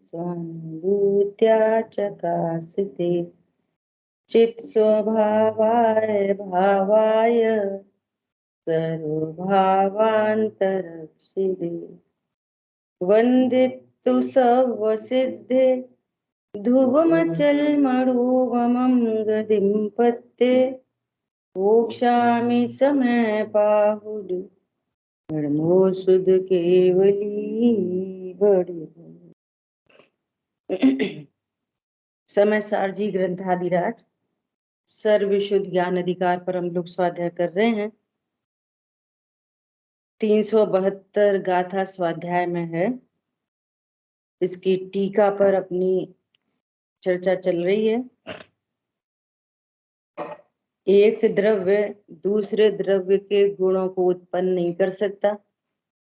स्वानुभूत्या चकासिते चित्स्वभावाय भावाय सर्वभावान्तरक्षिते वन्दितु सर्वसिद्धे ध्रुवमचलमरूपमं गतिं पत्ते मोक्षामि समय पाहुडु धर्मो सुध केवली बड़ी समय सारजी ग्रंथादिराज सर्वशुद्ध ज्ञान अधिकार पर हम लोग स्वाध्याय कर रहे हैं। 372 गाथा स्वाध्याय में है। इसकी टीका पर अपनी चर्चा चल रही है। एक द्रव्य दूसरे द्रव्य के गुणों को उत्पन्न नहीं कर सकता,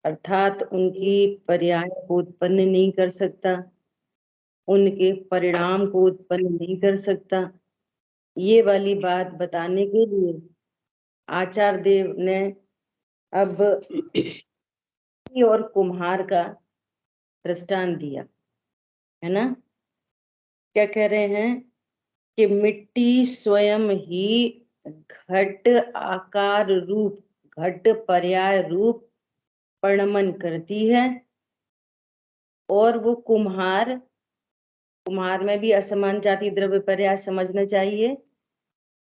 अर्थात उनकी पर्याय को उत्पन्न नहीं कर सकता, उनके परिणाम को उत्पन्न नहीं कर सकता। ये वाली बात बताने के लिए आचार्य देव ने अब और कुम्हार का दृष्टांत दिया है ना। क्या कह रहे हैं कि मिट्टी स्वयं ही घट आकार रूप, घट पर्याय रूप परिणमन करती है, और वो कुम्हार में भी असमान जाति द्रव्य पर्याय समझना चाहिए।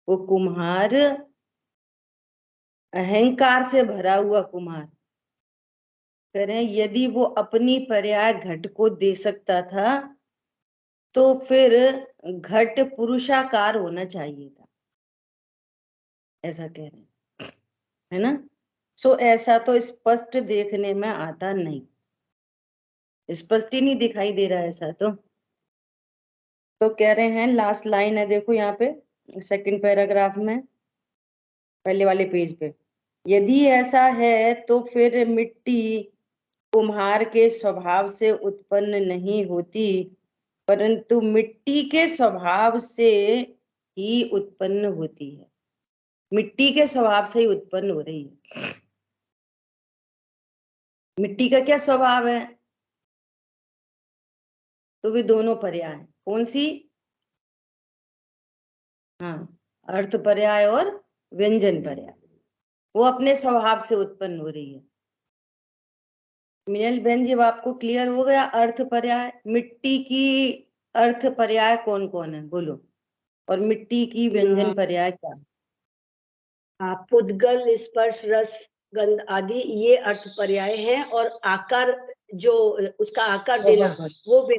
वो कुम्हार अहंकार से भरा हुआ कुम्हार कह रहे हैं, यदि वो अपनी पर्याय घट को दे सकता था तो फिर घट पुरुषाकार होना चाहिए था, ऐसा कह रहे हैं, है ना। सो ऐसा तो स्पष्ट देखने में आता नहीं, स्पष्ट ही नहीं दिखाई दे रहा है ऐसा तो कह रहे हैं, लास्ट लाइन है देखो यहाँ पे सेकंड पैराग्राफ में पहले वाले पेज पे, यदि ऐसा है तो फिर मिट्टी कुम्हार के स्वभाव से उत्पन्न नहीं होती, परंतु मिट्टी के स्वभाव से ही उत्पन्न होती है। मिट्टी के स्वभाव से ही उत्पन्न हो रही है। मिट्टी का क्या स्वभाव है? तो वे दोनों पर्याय, कौन सी? हाँ, अर्थ पर्याय और व्यंजन पर्याय, वो अपने स्वभाव से उत्पन्न हो रही है। मिनल बहन जी, आपको क्लियर हो गया? अर्थ पर्याय, मिट्टी की अर्थ पर्याय कौन कौन है बोलो, और मिट्टी की व्यंजन पर्याय क्या? पुद्गल, स्पर्श, रस, गंध आदि ये अर्थ पर्याय हैं, और आकार जो उसका आकार देना वो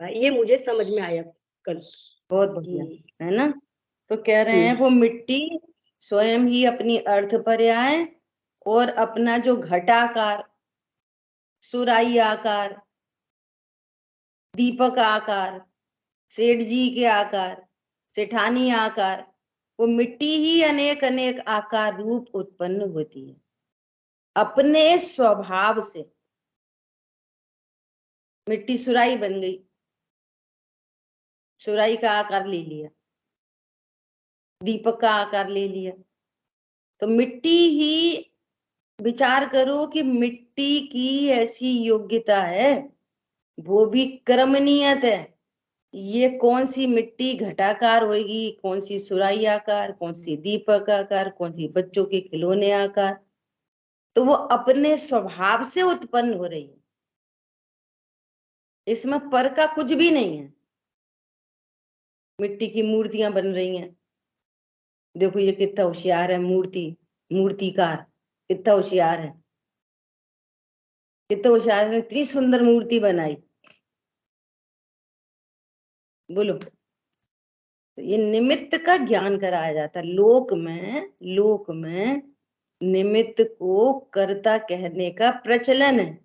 ये मुझे समझ में आया कल। बहुत बढ़िया, है ना। तो कह रहे हैं वो मिट्टी स्वयं ही अपनी अर्थ पर्याय और अपना जो घटाकार, सुराई आकार, दीपक आकार, सेठ जी के आकार, सेठानी आकार, वो मिट्टी ही अनेक अनेक आकार रूप उत्पन्न होती है अपने स्वभाव से। मिट्टी सुराई बन गई, सुराई का आकार ले लिया, दीपक का आकार ले लिया। तो मिट्टी ही, विचार करो कि मिट्टी की ऐसी योग्यता है, वो भी क्रमनियत है। ये कौन सी मिट्टी घटाकार होगी, कौन सी सुराई आकार, कौन सी दीपक आकार, कौन सी बच्चों के खिलौने आकार, तो वो अपने स्वभाव से उत्पन्न हो रही है। इसमें पर का कुछ भी नहीं है। मिट्टी की मूर्तियां बन रही हैं, देखो ये कितना होशियार है, मूर्तिकार कितना होशियार है, कितना होशियार है, इतनी सुंदर मूर्ति बनाई, बोलो। तो ये निमित्त का ज्ञान कराया जाता है। लोक में निमित्त को कर्ता कहने का प्रचलन है।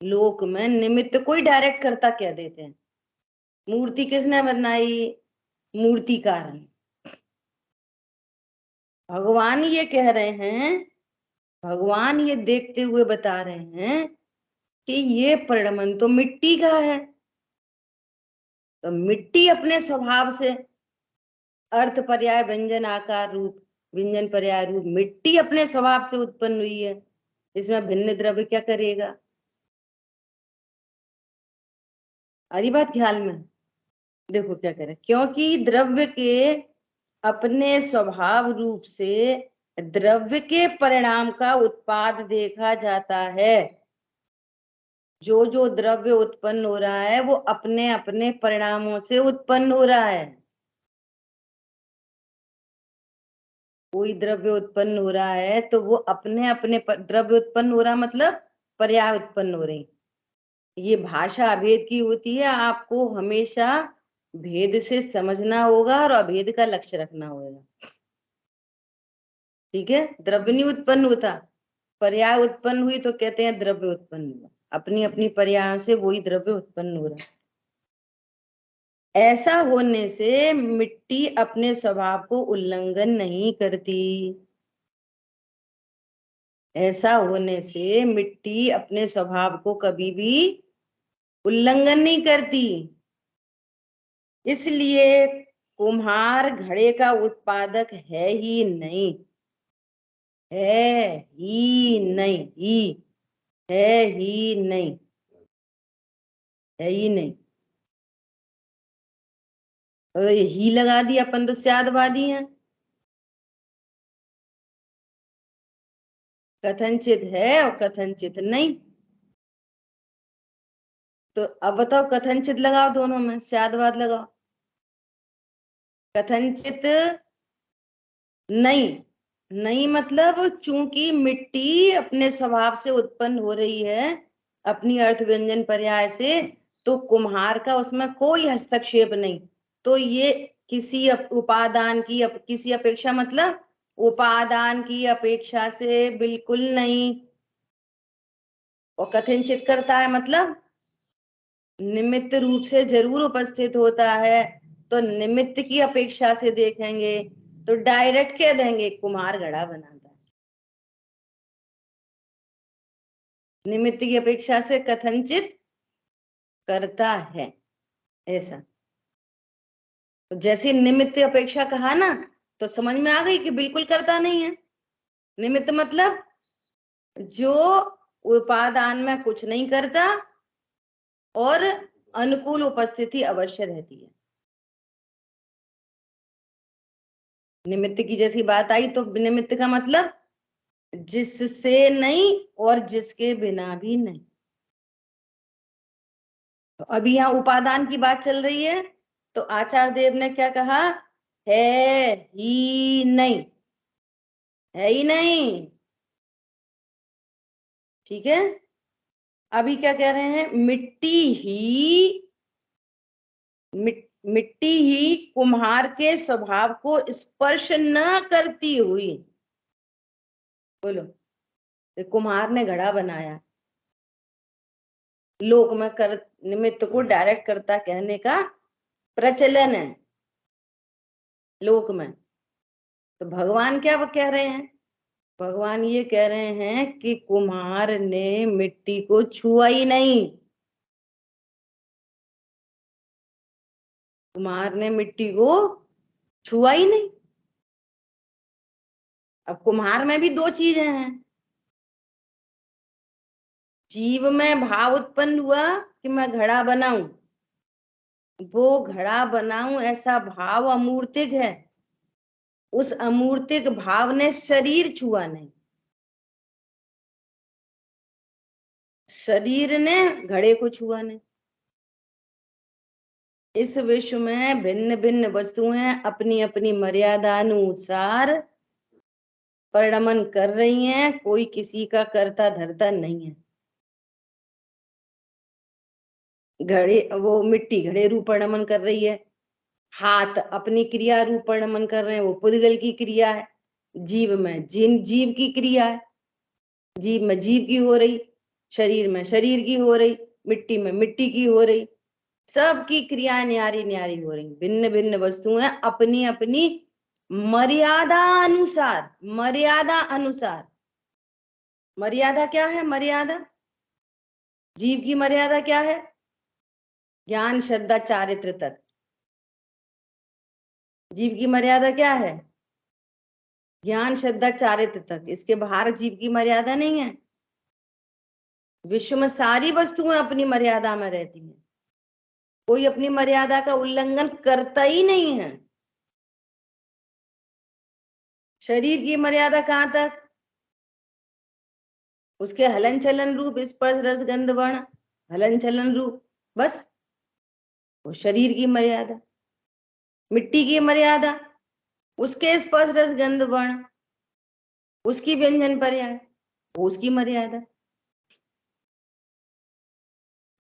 लोक में निमित्त को ही डायरेक्ट कर्ता कह देते हैं। मूर्ति किसने बनाई? मूर्तिकार ने। भगवान ये कह रहे हैं, भगवान ये देखते हुए बता रहे हैं कि ये परिणमन तो मिट्टी का है। तो मिट्टी अपने स्वभाव से अर्थ पर्याय व्यंजन आकार रूप, व्यंजन पर्याय रूप, मिट्टी अपने स्वभाव से उत्पन्न हुई है। इसमें भिन्न द्रव्य क्या करेगा? आ रही बात ख्याल में? देखो क्या करें, क्योंकि द्रव्य के अपने स्वभाव रूप से द्रव्य के परिणाम का उत्पाद देखा जाता है। जो जो द्रव्य उत्पन्न हो रहा है वो अपने अपने परिणामों से उत्पन्न हो रहा है। कोई द्रव्य उत्पन्न हो रहा है तो वो अपने अपने द्रव्य उत्पन्न हो रहा मतलब पर्याय उत्पन्न हो रही। ये भाषा अभेद की होती है, आपको हमेशा भेद से समझना होगा और अभेद का लक्ष्य रखना होगा। ठीक है, द्रव्य नहीं उत्पन्न होता, पर्याय उत्पन्न हुई तो कहते हैं द्रव्य उत्पन्न हुआ। अपनी अपनी पर्याय से वही द्रव्य उत्पन्न हो रहा है। ऐसा होने से मिट्टी अपने स्वभाव को उल्लंघन नहीं करती। ऐसा होने से मिट्टी अपने स्वभाव को कभी भी उल्लंघन नहीं करती। इसलिए कुम्हार घड़े का उत्पादक है ही नहीं, है ही नहीं, है ही नहीं, है ही नहीं। और ये ही लगा दिया, अपन तो स्यादवादी हैं। कथनचित है और कथनचित नहीं। तो अब बताओ, कथनचित लगाओ दोनों में, स्यादवाद लगाओ। कथनचित नहीं, नहीं मतलब चूंकि मिट्टी अपने स्वभाव से उत्पन्न हो रही है अपनी अर्थ व्यंजन पर्याय से, तो कुम्हार का उसमें कोई हस्तक्षेप नहीं। तो ये किसी उपादान की किसी अपेक्षा मतलब उपादान की अपेक्षा से बिल्कुल नहीं। और कथनचित करता है मतलब निमित्त रूप से जरूर उपस्थित होता है। तो निमित्त की अपेक्षा से देखेंगे तो डायरेक्ट कह देंगे कुम्हार घड़ा बनाता है। निमित्त की अपेक्षा से कथनचित करता है, ऐसा। तो जैसे निमित्त अपेक्षा कहा ना, तो समझ में आ गई कि बिल्कुल करता नहीं है। निमित्त मतलब जो उपादान में कुछ नहीं करता और अनुकूल उपस्थिति अवश्य रहती है। निमित्त की जैसी बात आई तो निमित्त का मतलब जिससे नहीं और जिसके बिना भी नहीं। तो अभी यहाँ उपादान की बात चल रही है, तो आचार्य देव ने क्या कहा, है ही नहीं, है ही नहीं। ठीक है, अभी क्या कह रहे हैं, मिट्टी ही कुम्हार के स्वभाव को स्पर्श न करती हुई, बोलो, कुम्हार ने घड़ा बनाया, लोक में कर निमित्त को डायरेक्ट करता कहने का प्रचलन है लोक में। तो भगवान क्या वो कह रहे हैं, भगवान ये कह रहे हैं कि कुम्हार ने मिट्टी को छुआ ही नहीं। कुम्हार ने मिट्टी को छुआ ही नहीं। अब कुम्हार में भी दो चीजें हैं, जीव में भाव उत्पन्न हुआ कि मैं घड़ा बनाऊं, वो घड़ा बनाऊं ऐसा भाव अमूर्तिक है। उस अमूर्तिक भाव ने शरीर छुआ नहीं, शरीर ने घड़े को छुआ नहीं। इस विश्व में भिन्न भिन्न वस्तुएं अपनी अपनी मर्यादा अनुसार परिणमन कर रही हैं, कोई किसी का करता धरता नहीं है। घड़े वो मिट्टी घड़े रूप परिणमन कर रही है, हाथ अपनी क्रिया रूप परिणमन कर रहे हैं, वो पुद्गल की क्रिया है। जीव में जीव की क्रिया है, जीव में जीव की हो रही, शरीर में शरीर की हो रही, मिट्टी में मिट्टी की हो रही, सबकी क्रियाएं न्यारी न्यारी हो रही। भिन्न भिन्न वस्तुएं अपनी अपनी मर्यादा अनुसार, मर्यादा अनुसार। मर्यादा क्या है, मर्यादा जीव की मर्यादा क्या है, ज्ञान श्रद्धा चारित्र तक। जीव की मर्यादा क्या है, ज्ञान श्रद्धा चारित्र तक, इसके बाहर जीव की मर्यादा नहीं है। विश्व में सारी वस्तुएं अपनी मर्यादा में रहती हैं। कोई अपनी मर्यादा का उल्लंघन करता ही नहीं है। शरीर की मर्यादा कहाँ तक? उसके हलन चलन रूप स्पर्श रस गंध वर्ण, हलन चलन रूप, बस वो शरीर की मर्यादा। मिट्टी की मर्यादा उसके स्पर्श रस गंध वर्ण, उसकी व्यंजन पर्याय, वो उसकी मर्यादा।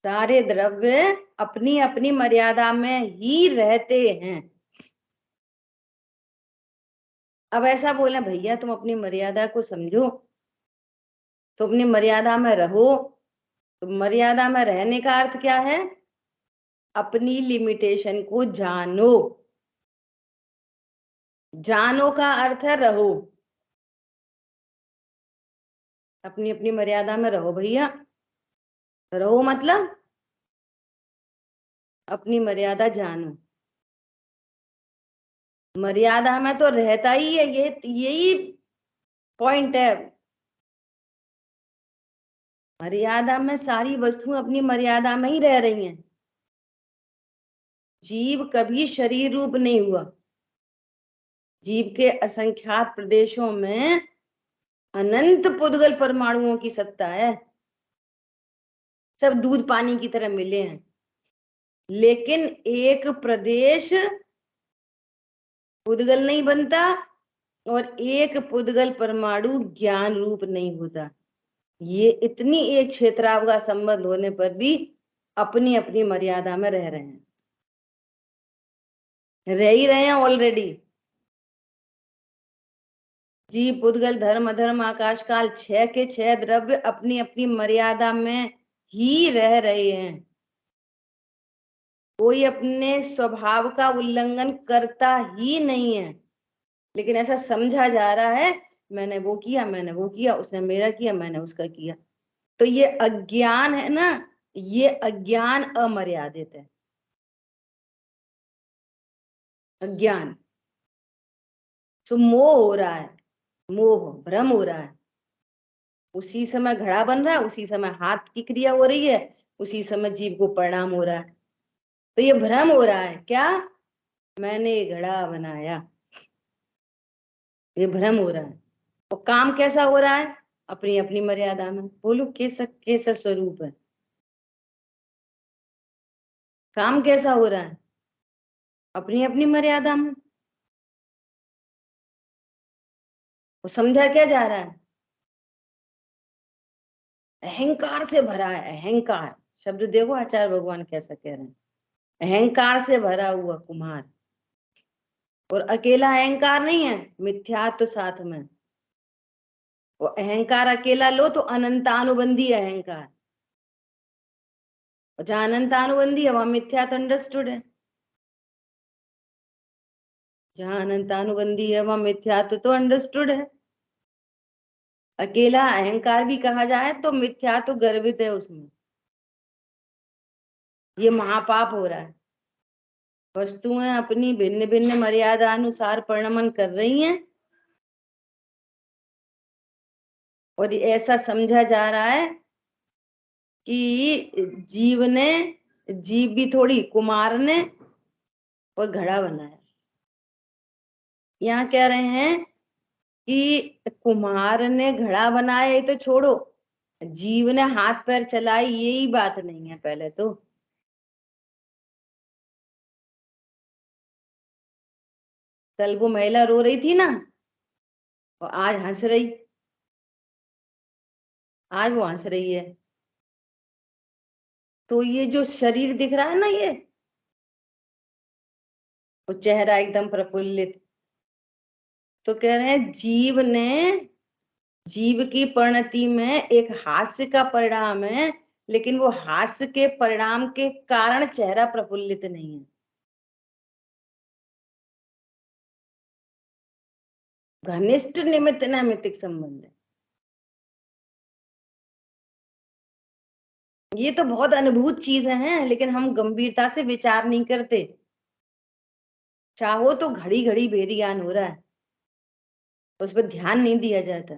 सारे द्रव्य अपनी अपनी मर्यादा में ही रहते हैं। अब ऐसा बोले भैया तुम अपनी मर्यादा को समझो, तो अपनी मर्यादा में रहो। तो मर्यादा में रहने का अर्थ क्या है? अपनी लिमिटेशन को जानो। जानो का अर्थ है रहो। अपनी अपनी मर्यादा में रहो भैया। रहो मतलब अपनी मर्यादा जानो। मर्यादा में तो रहता ही है, ये यही पॉइंट है। मर्यादा में सारी वस्तुएं अपनी मर्यादा में ही रह रही हैं। जीव कभी शरीर रूप नहीं हुआ। जीव के असंख्यात प्रदेशों में अनंत पुद्गल परमाणुओं की सत्ता है। सब दूध पानी की तरह मिले हैं, लेकिन एक प्रदेश पुद्गल नहीं बनता और एक पुद्गल परमाणु ज्ञान रूप नहीं होता। ये इतनी एक क्षेत्राव का संबंध होने पर भी अपनी अपनी मर्यादा में रह रहे हैं, रह ही रहे हैं ऑलरेडी। जीव पुद्गल धर्म अधर्म आकाश काल 6 के 6 द्रव्य अपनी अपनी मर्यादा में ही रह रहे हैं। कोई अपने स्वभाव का उल्लंघन करता ही नहीं है, लेकिन ऐसा समझा जा रहा है मैंने वो किया, मैंने वो किया, उसने मेरा किया, मैंने उसका किया। तो ये अज्ञान है ना, ये अज्ञान अमर्यादित है। अज्ञान तो मोह हो रहा है, मोह भ्रम हो रहा है। उसी समय घड़ा बन रहा है, उसी समय हाथ की क्रिया हो रही है, उसी समय जीव को परिणाम हो रहा है। तो ये भ्रम हो रहा है क्या? मैंने घड़ा बनाया, ये भ्रम हो रहा है। और काम कैसा हो रहा है? अपनी अपनी मर्यादा में। बोलो कैसा स्वरूप है? काम कैसा हो रहा है? अपनी अपनी मर्यादा में। वो समझा क्या जा रहा है? अहंकार से भरा है। अहंकार शब्द देखो आचार्य भगवान कैसा कह रहे हैं, अहंकार से भरा हुआ कुम्हार। और अकेला अहंकार नहीं है, मिथ्यात्व साथ में। वो अहंकार अकेला लो तो अनंतानुबंधी अहंकार, और जहां अनंतानुबंधी है वहां मिथ्यात्व अंडरस्टूड है। जहां अनंतानुबंधी है वहां मिथ्यात्व तो अंडरस्टूड है। अकेला अहंकार भी कहा जाए तो मिथ्यात्व गर्वित है उसमें। ये महापाप हो रहा है। वस्तुएं अपनी भिन्न भिन्न मर्यादा अनुसार परिणमन कर रही हैं, और ऐसा समझा जा रहा है कि जीव भी थोड़ी कुमार ने और घड़ा बनाया। यहाँ कह रहे हैं कि कुम्हार ने घड़ा बनाया, ये तो छोड़ो, जीव ने हाथ पैर चलाई, यही बात नहीं है। पहले तो कल वो महिला रो रही थी ना, और आज हंस रही, आज वो हंस रही है। तो ये जो शरीर दिख रहा है ना, ये वो चेहरा एकदम प्रफुल्लित, तो कह रहे हैं जीव की परिणति में एक हास्य का परिणाम है, लेकिन वो हास्य के परिणाम के कारण चेहरा प्रफुल्लित नहीं है। घनिष्ठ निमित्त नैमित्तिक संबंध है। ये तो बहुत अनुभूत चीजें हैं, लेकिन हम गंभीरता से विचार नहीं करते। चाहो तो घड़ी घड़ी वेद ज्ञान हो रहा है, उस पर ध्यान नहीं दिया जाता।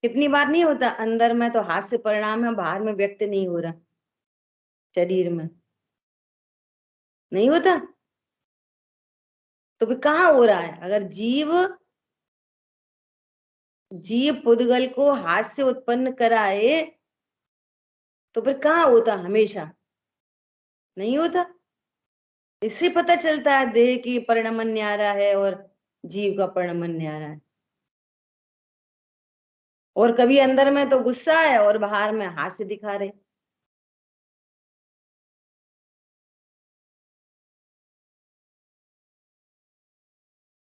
कितनी बार नहीं होता, अंदर में तो हास्य परिणाम है, बाहर में व्यक्त नहीं हो रहा शरीर में। नहीं होता। तो फिर कहाँ हो रहा है? अगर जीव पुद्गल को हाथ से उत्पन्न कराए तो फिर कहाँ होता? हमेशा नहीं होता। इससे पता चलता है देह की परिणमन न्यारा है और जीव का परिणमन न्यारा है। और कभी अंदर में तो गुस्सा है और बाहर में हास्य दिखा रहे।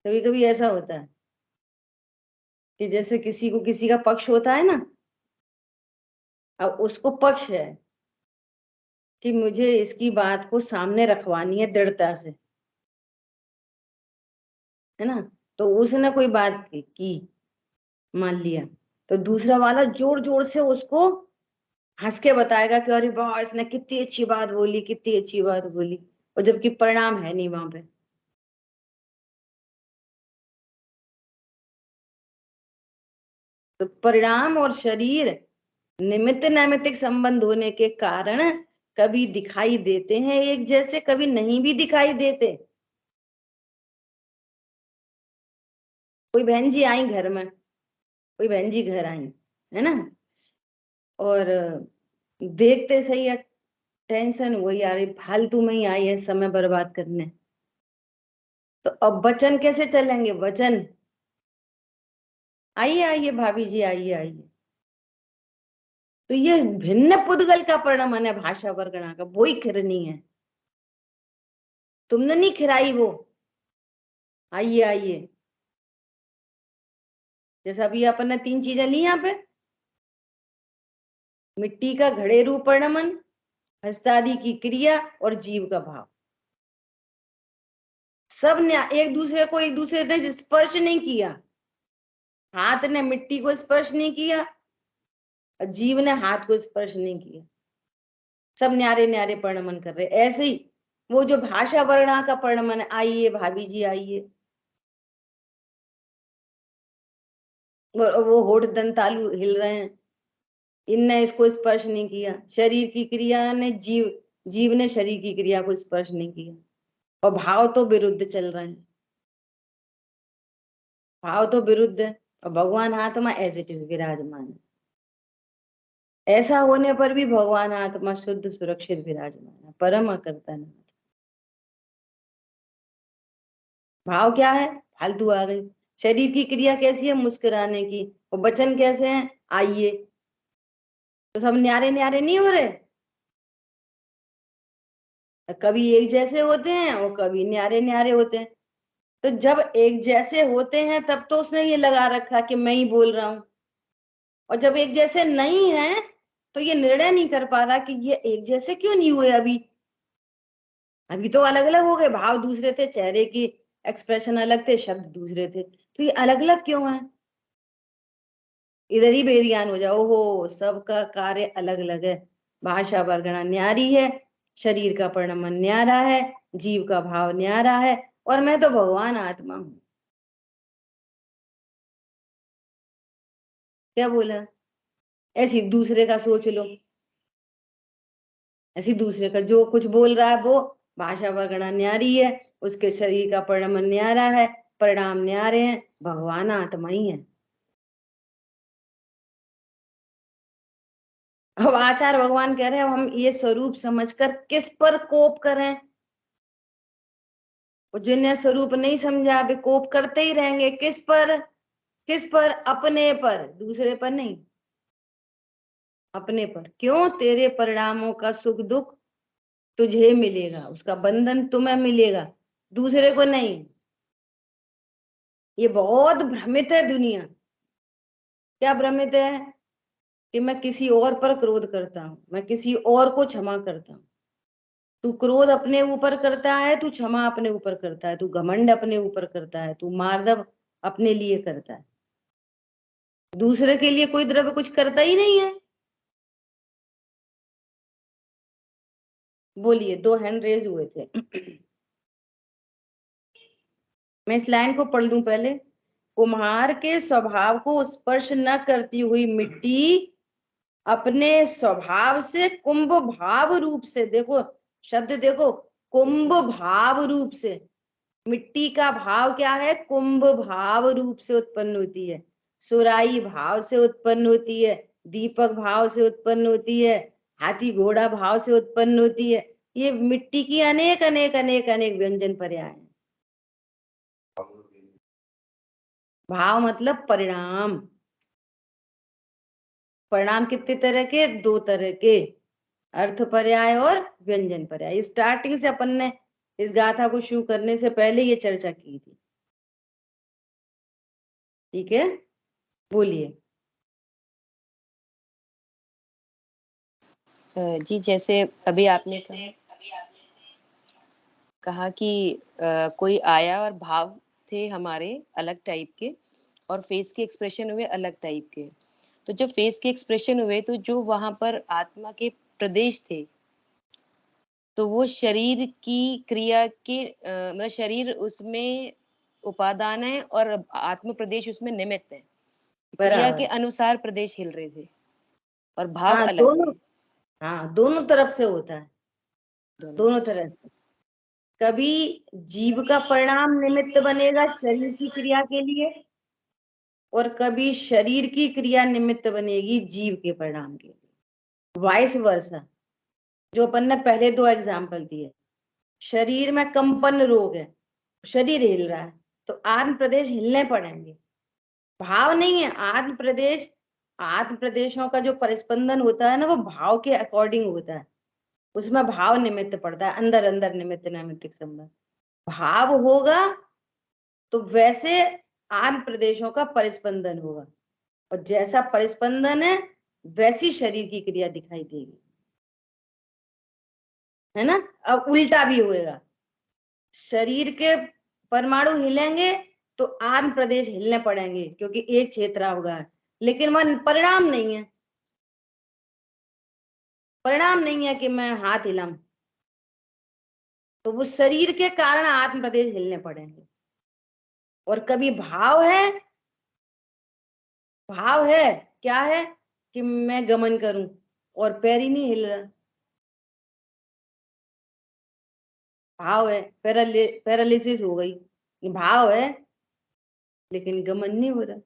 कभी कभी ऐसा होता है कि जैसे किसी को किसी का पक्ष होता है ना, अब उसको पक्ष है कि मुझे इसकी बात को सामने रखवानी है दृढ़ता से, है ना। तो उसने कोई बात की मान लिया, तो दूसरा वाला जोर जोर से उसको हंस के बताएगा कि अरे वाह इसने कितनी अच्छी बात बोली, कितनी अच्छी बात बोली, और जबकि परिणाम है नहीं वहां पे। तो परिणाम और शरीर निमित्त नैमित्तिक संबंध होने के कारण कभी दिखाई देते हैं एक जैसे, कभी नहीं भी दिखाई देते। कोई बहन जी आई घर में, कोई बहन जी घर आई, है ना, और देखते सही है टेंशन हुई, यार ये फालतू में ही आई है समय बर्बाद करने। तो अब वचन कैसे चलेंगे? वचन आइए आइए भाभी जी, आइए आइए। तो ये भिन्न पुद्गल का परिणमन है भाषा वर्गणा का, वो ही खिरनी है। तुमने नहीं खिराई वो, आइए आइए। जैसे अभी अपन ने 3 चीजें ली यहाँ पे, मिट्टी का घड़ेरू परिणमन, हस्तादि की क्रिया और जीव का भाव। सब ने एक दूसरे ने स्पर्श नहीं किया। हाथ ने मिट्टी को स्पर्श नहीं किया और जीव ने हाथ को स्पर्श नहीं किया। सब न्यारे न्यारे परिणमन कर रहे। ऐसे ही वो जो भाषा वर्णा का परिणमन, आइए भाभी जी आइए, वो होठ दंतालु हिल रहे हैं, इनने इसको स्पर्श नहीं किया। शरीर की क्रिया ने जीव ने शरीर की क्रिया को स्पर्श नहीं किया, और भाव तो विरुद्ध चल रहे हैं, भाव तो विरुद्ध है, और भगवान आत्मा एज इट इज विराजमान है। ऐसा होने पर भी भगवान आत्मा शुद्ध सुरक्षित विराजमान है, परम अकर्ता नहीं। भाव क्या है? फालतू आ गई। शरीर की क्रिया कैसी है? मुस्कुराने की। और वचन कैसे हैं? आइए। तो सब न्यारे न्यारे नहीं हो रहे? कभी एक जैसे होते हैं और कभी न्यारे न्यारे होते हैं। तो जब एक जैसे होते हैं तब तो उसने ये लगा रखा कि मैं ही बोल रहा हूं, और जब एक जैसे नहीं है तो ये निर्णय नहीं कर पा रहा कि ये एक जैसे क्यों नहीं हुए। अभी तो अलग अलग हो गए, भाव दूसरे थे, चेहरे की एक्सप्रेशन अलग थे, शब्द दूसरे थे, तो ये अलग अलग क्यों है? इधर ही बेध्यान हो जाओ, हो सबका कार्य अलग अलग है। भाषा वर्गणा न्यारी है, शरीर का परिणमन न्यारा है, जीव का भाव न्यारा है, और मैं तो भगवान आत्मा हूं। क्या बोला? ऐसी दूसरे का सोच लो, ऐसी दूसरे का जो कुछ बोल रहा है वो भाषा वर्गणा न्यारी है, उसके शरीर का परिणमन न्यारा है, परिणाम न्यारे हैं, भगवान आत्मा ही है। अब आचार्य भगवान कह रहे हैं हम ये स्वरूप समझकर किस पर कोप करें? जिन्हें स्वरूप नहीं समझा वे कोप करते ही रहेंगे। किस पर? किस पर? अपने पर, दूसरे पर नहीं, अपने पर। क्यों? तेरे परिणामों का सुख दुख तुझे मिलेगा, उसका बंधन तुम्हें मिलेगा, दूसरे को नहीं। ये बहुत भ्रमित है दुनिया। क्या भ्रमित है? कि मैं किसी और पर क्रोध करता हूं, मैं किसी और को क्षमा करता हूं। तू क्रोध अपने ऊपर करता है, तू क्षमा अपने ऊपर करता है, तू घमंड अपने ऊपर करता है, तू मार्दव अपने लिए करता है, दूसरे के लिए कोई द्रव्य कुछ करता ही नहीं है। बोलिए, 2 हैंड रेज हुए थे। मैं इस लाइन को पढ़ लूं पहले। कुम्हार के स्वभाव को स्पर्श न करती हुई मिट्टी अपने स्वभाव से कुंभ भाव रूप से, देखो शब्द देखो, कुंभ भाव रूप से, मिट्टी का भाव क्या है, कुंभ भाव रूप से उत्पन्न होती है, सुराई भाव से उत्पन्न होती है, दीपक भाव से उत्पन्न होती है, हाथी घोड़ा भाव से उत्पन्न होती है। ये मिट्टी की अनेक अनेक अनेक अनेक व्यंजन पर्याय हैं। भाव मतलब परिणाम। परिणाम कितने तरह के, 2 तरह के, अर्थ पर्याय और व्यंजन पर्याय। स्टार्टिंग से अपन ने इस गाथा को शुरू करने से पहले ये चर्चा की थी। ठीक है, बोलिए। जी, जैसे अभी आपने कहा कि कोई आया और भाव थे हमारे अलग टाइप के, और फेस के एक्सप्रेशन हुए अलग टाइप के। तो जब फेस के एक्सप्रेशन हुए तो जो वहां पर आत्मा के प्रदेश थे, तो वो शरीर की क्रिया के मतलब शरीर उसमें उपादान है और आत्म प्रदेश उसमें निमित्त है। क्रिया के अनुसार प्रदेश हिल रहे थे और भाव हाँ, अलग दोनों, हाँ, दोनों तरफ से होता है, दोनों तरफ से। कभी जीव का परिणाम निमित्त बनेगा शरीर की क्रिया के लिए, और कभी शरीर की क्रिया निमित्त बनेगी जीव के परिणाम के लिए, वाइस वर्सा। जो अपन ने पहले 2 एग्जाम्पल दिए, शरीर में कंपन रोग है, शरीर हिल रहा है, तो आत्म प्रदेश हिलने पड़ेंगे, भाव नहीं है। आत्म प्रदेशों का जो परिस्पंदन होता है ना, वो भाव के अकॉर्डिंग होता है, उसमें भाव निमित्त पड़ता है, अंदर अंदर निमित्त नैमित्तिक संबंध। भाव होगा तो वैसे आत्म प्रदेशों का परिस्पंदन होगा, और जैसा परिस्पंदन है वैसी शरीर की क्रिया दिखाई देगी, है ना। अब उल्टा भी होएगा, शरीर के परमाणु हिलेंगे तो आत्म प्रदेश हिलने पड़ेंगे, क्योंकि एक क्षेत्र होगा, लेकिन वहां परिणाम नहीं है। परिणाम नहीं है कि मैं हाथ हिलाऊं, तो वो शरीर के कारण आत्म प्रदेश हिलने पड़ेंगे। और कभी भाव है, भाव है क्या है कि मैं गमन करूं और पैर ही नहीं हिल रहा, भाव है, पैरालिसिस हो गई, ये भाव है लेकिन गमन नहीं हो रहा।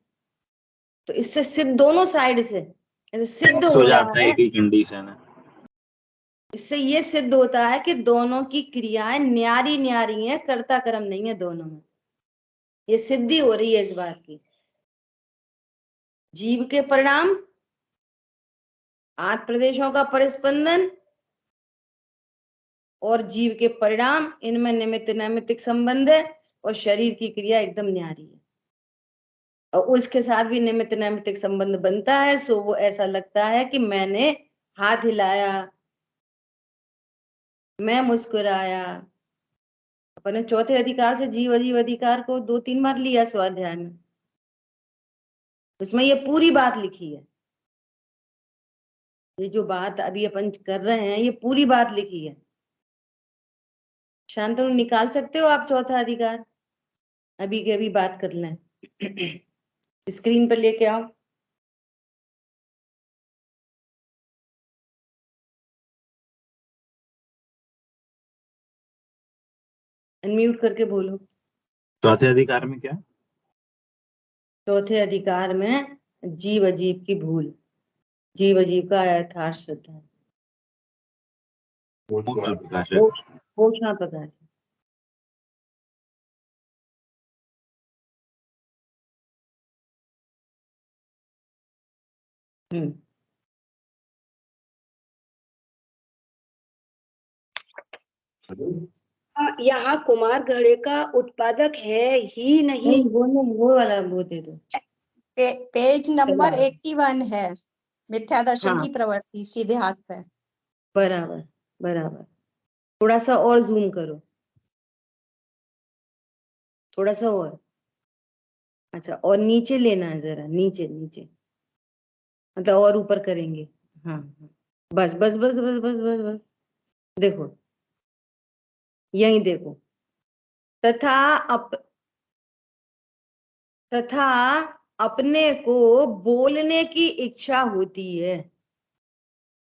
तो इससे सिद्ध, दोनों साइड से ऐसे सिद्ध हो हो रहा जाता है है, कि कंडीशन है। इससे ये सिद्ध होता है कि दोनों की क्रियाएं न्यारी न्यारी हैं, कर्ता कर्म नहीं है दोनों में। ये सिद्धि हो रही है इस बात की। जीव के परिणाम, आठ प्रदेशों का परिस्पंदन और जीव के परिणाम, इनमें निमित्त नैमित्तिक संबंध है, और शरीर की क्रिया एकदम न्यारी है, और उसके साथ भी निमित्त नैमित्तिक संबंध बनता है। सो वो ऐसा लगता है कि मैंने हाथ हिलाया, मैं मुस्कुराया। अपने चौथे अधिकार से जीव अजीव अधिकार को 2-3 बार लिया स्वाध्याय में, उसमें ये पूरी बात लिखी है। ये जो बात अभी अपन कर रहे हैं, ये पूरी बात लिखी है। शांतनु निकाल सकते हो आप चौथा अधिकार, अभी के अभी बात कर लें। स्क्रीन पर लेके आओ, अनम्यूट करके बोलो। चौथे अधिकार में क्या? चौथे अधिकार में जीव अजीव की भूल, जीव अजीव का यथार्थ श्रद्धा, घोषणा प्रकाश। यहाँ कुमार घड़े का उत्पादक है ही नहीं। वो वाला वो दे दो। पेज नंबर 81 है, मिथ्या दर्शन हाँ, की प्रवृत्ति, सीधे हाथ पे। बराबर बराबर। थोड़ा सा और जूम करो, थोड़ा सा और। अच्छा, और नीचे लेना है जरा, नीचे नीचे, मतलब और ऊपर करेंगे। हाँ हाँ, बस बस बस बस बस बस बस। देखो, यही देखो। तथा तथा अपने को बोलने की इच्छा होती है।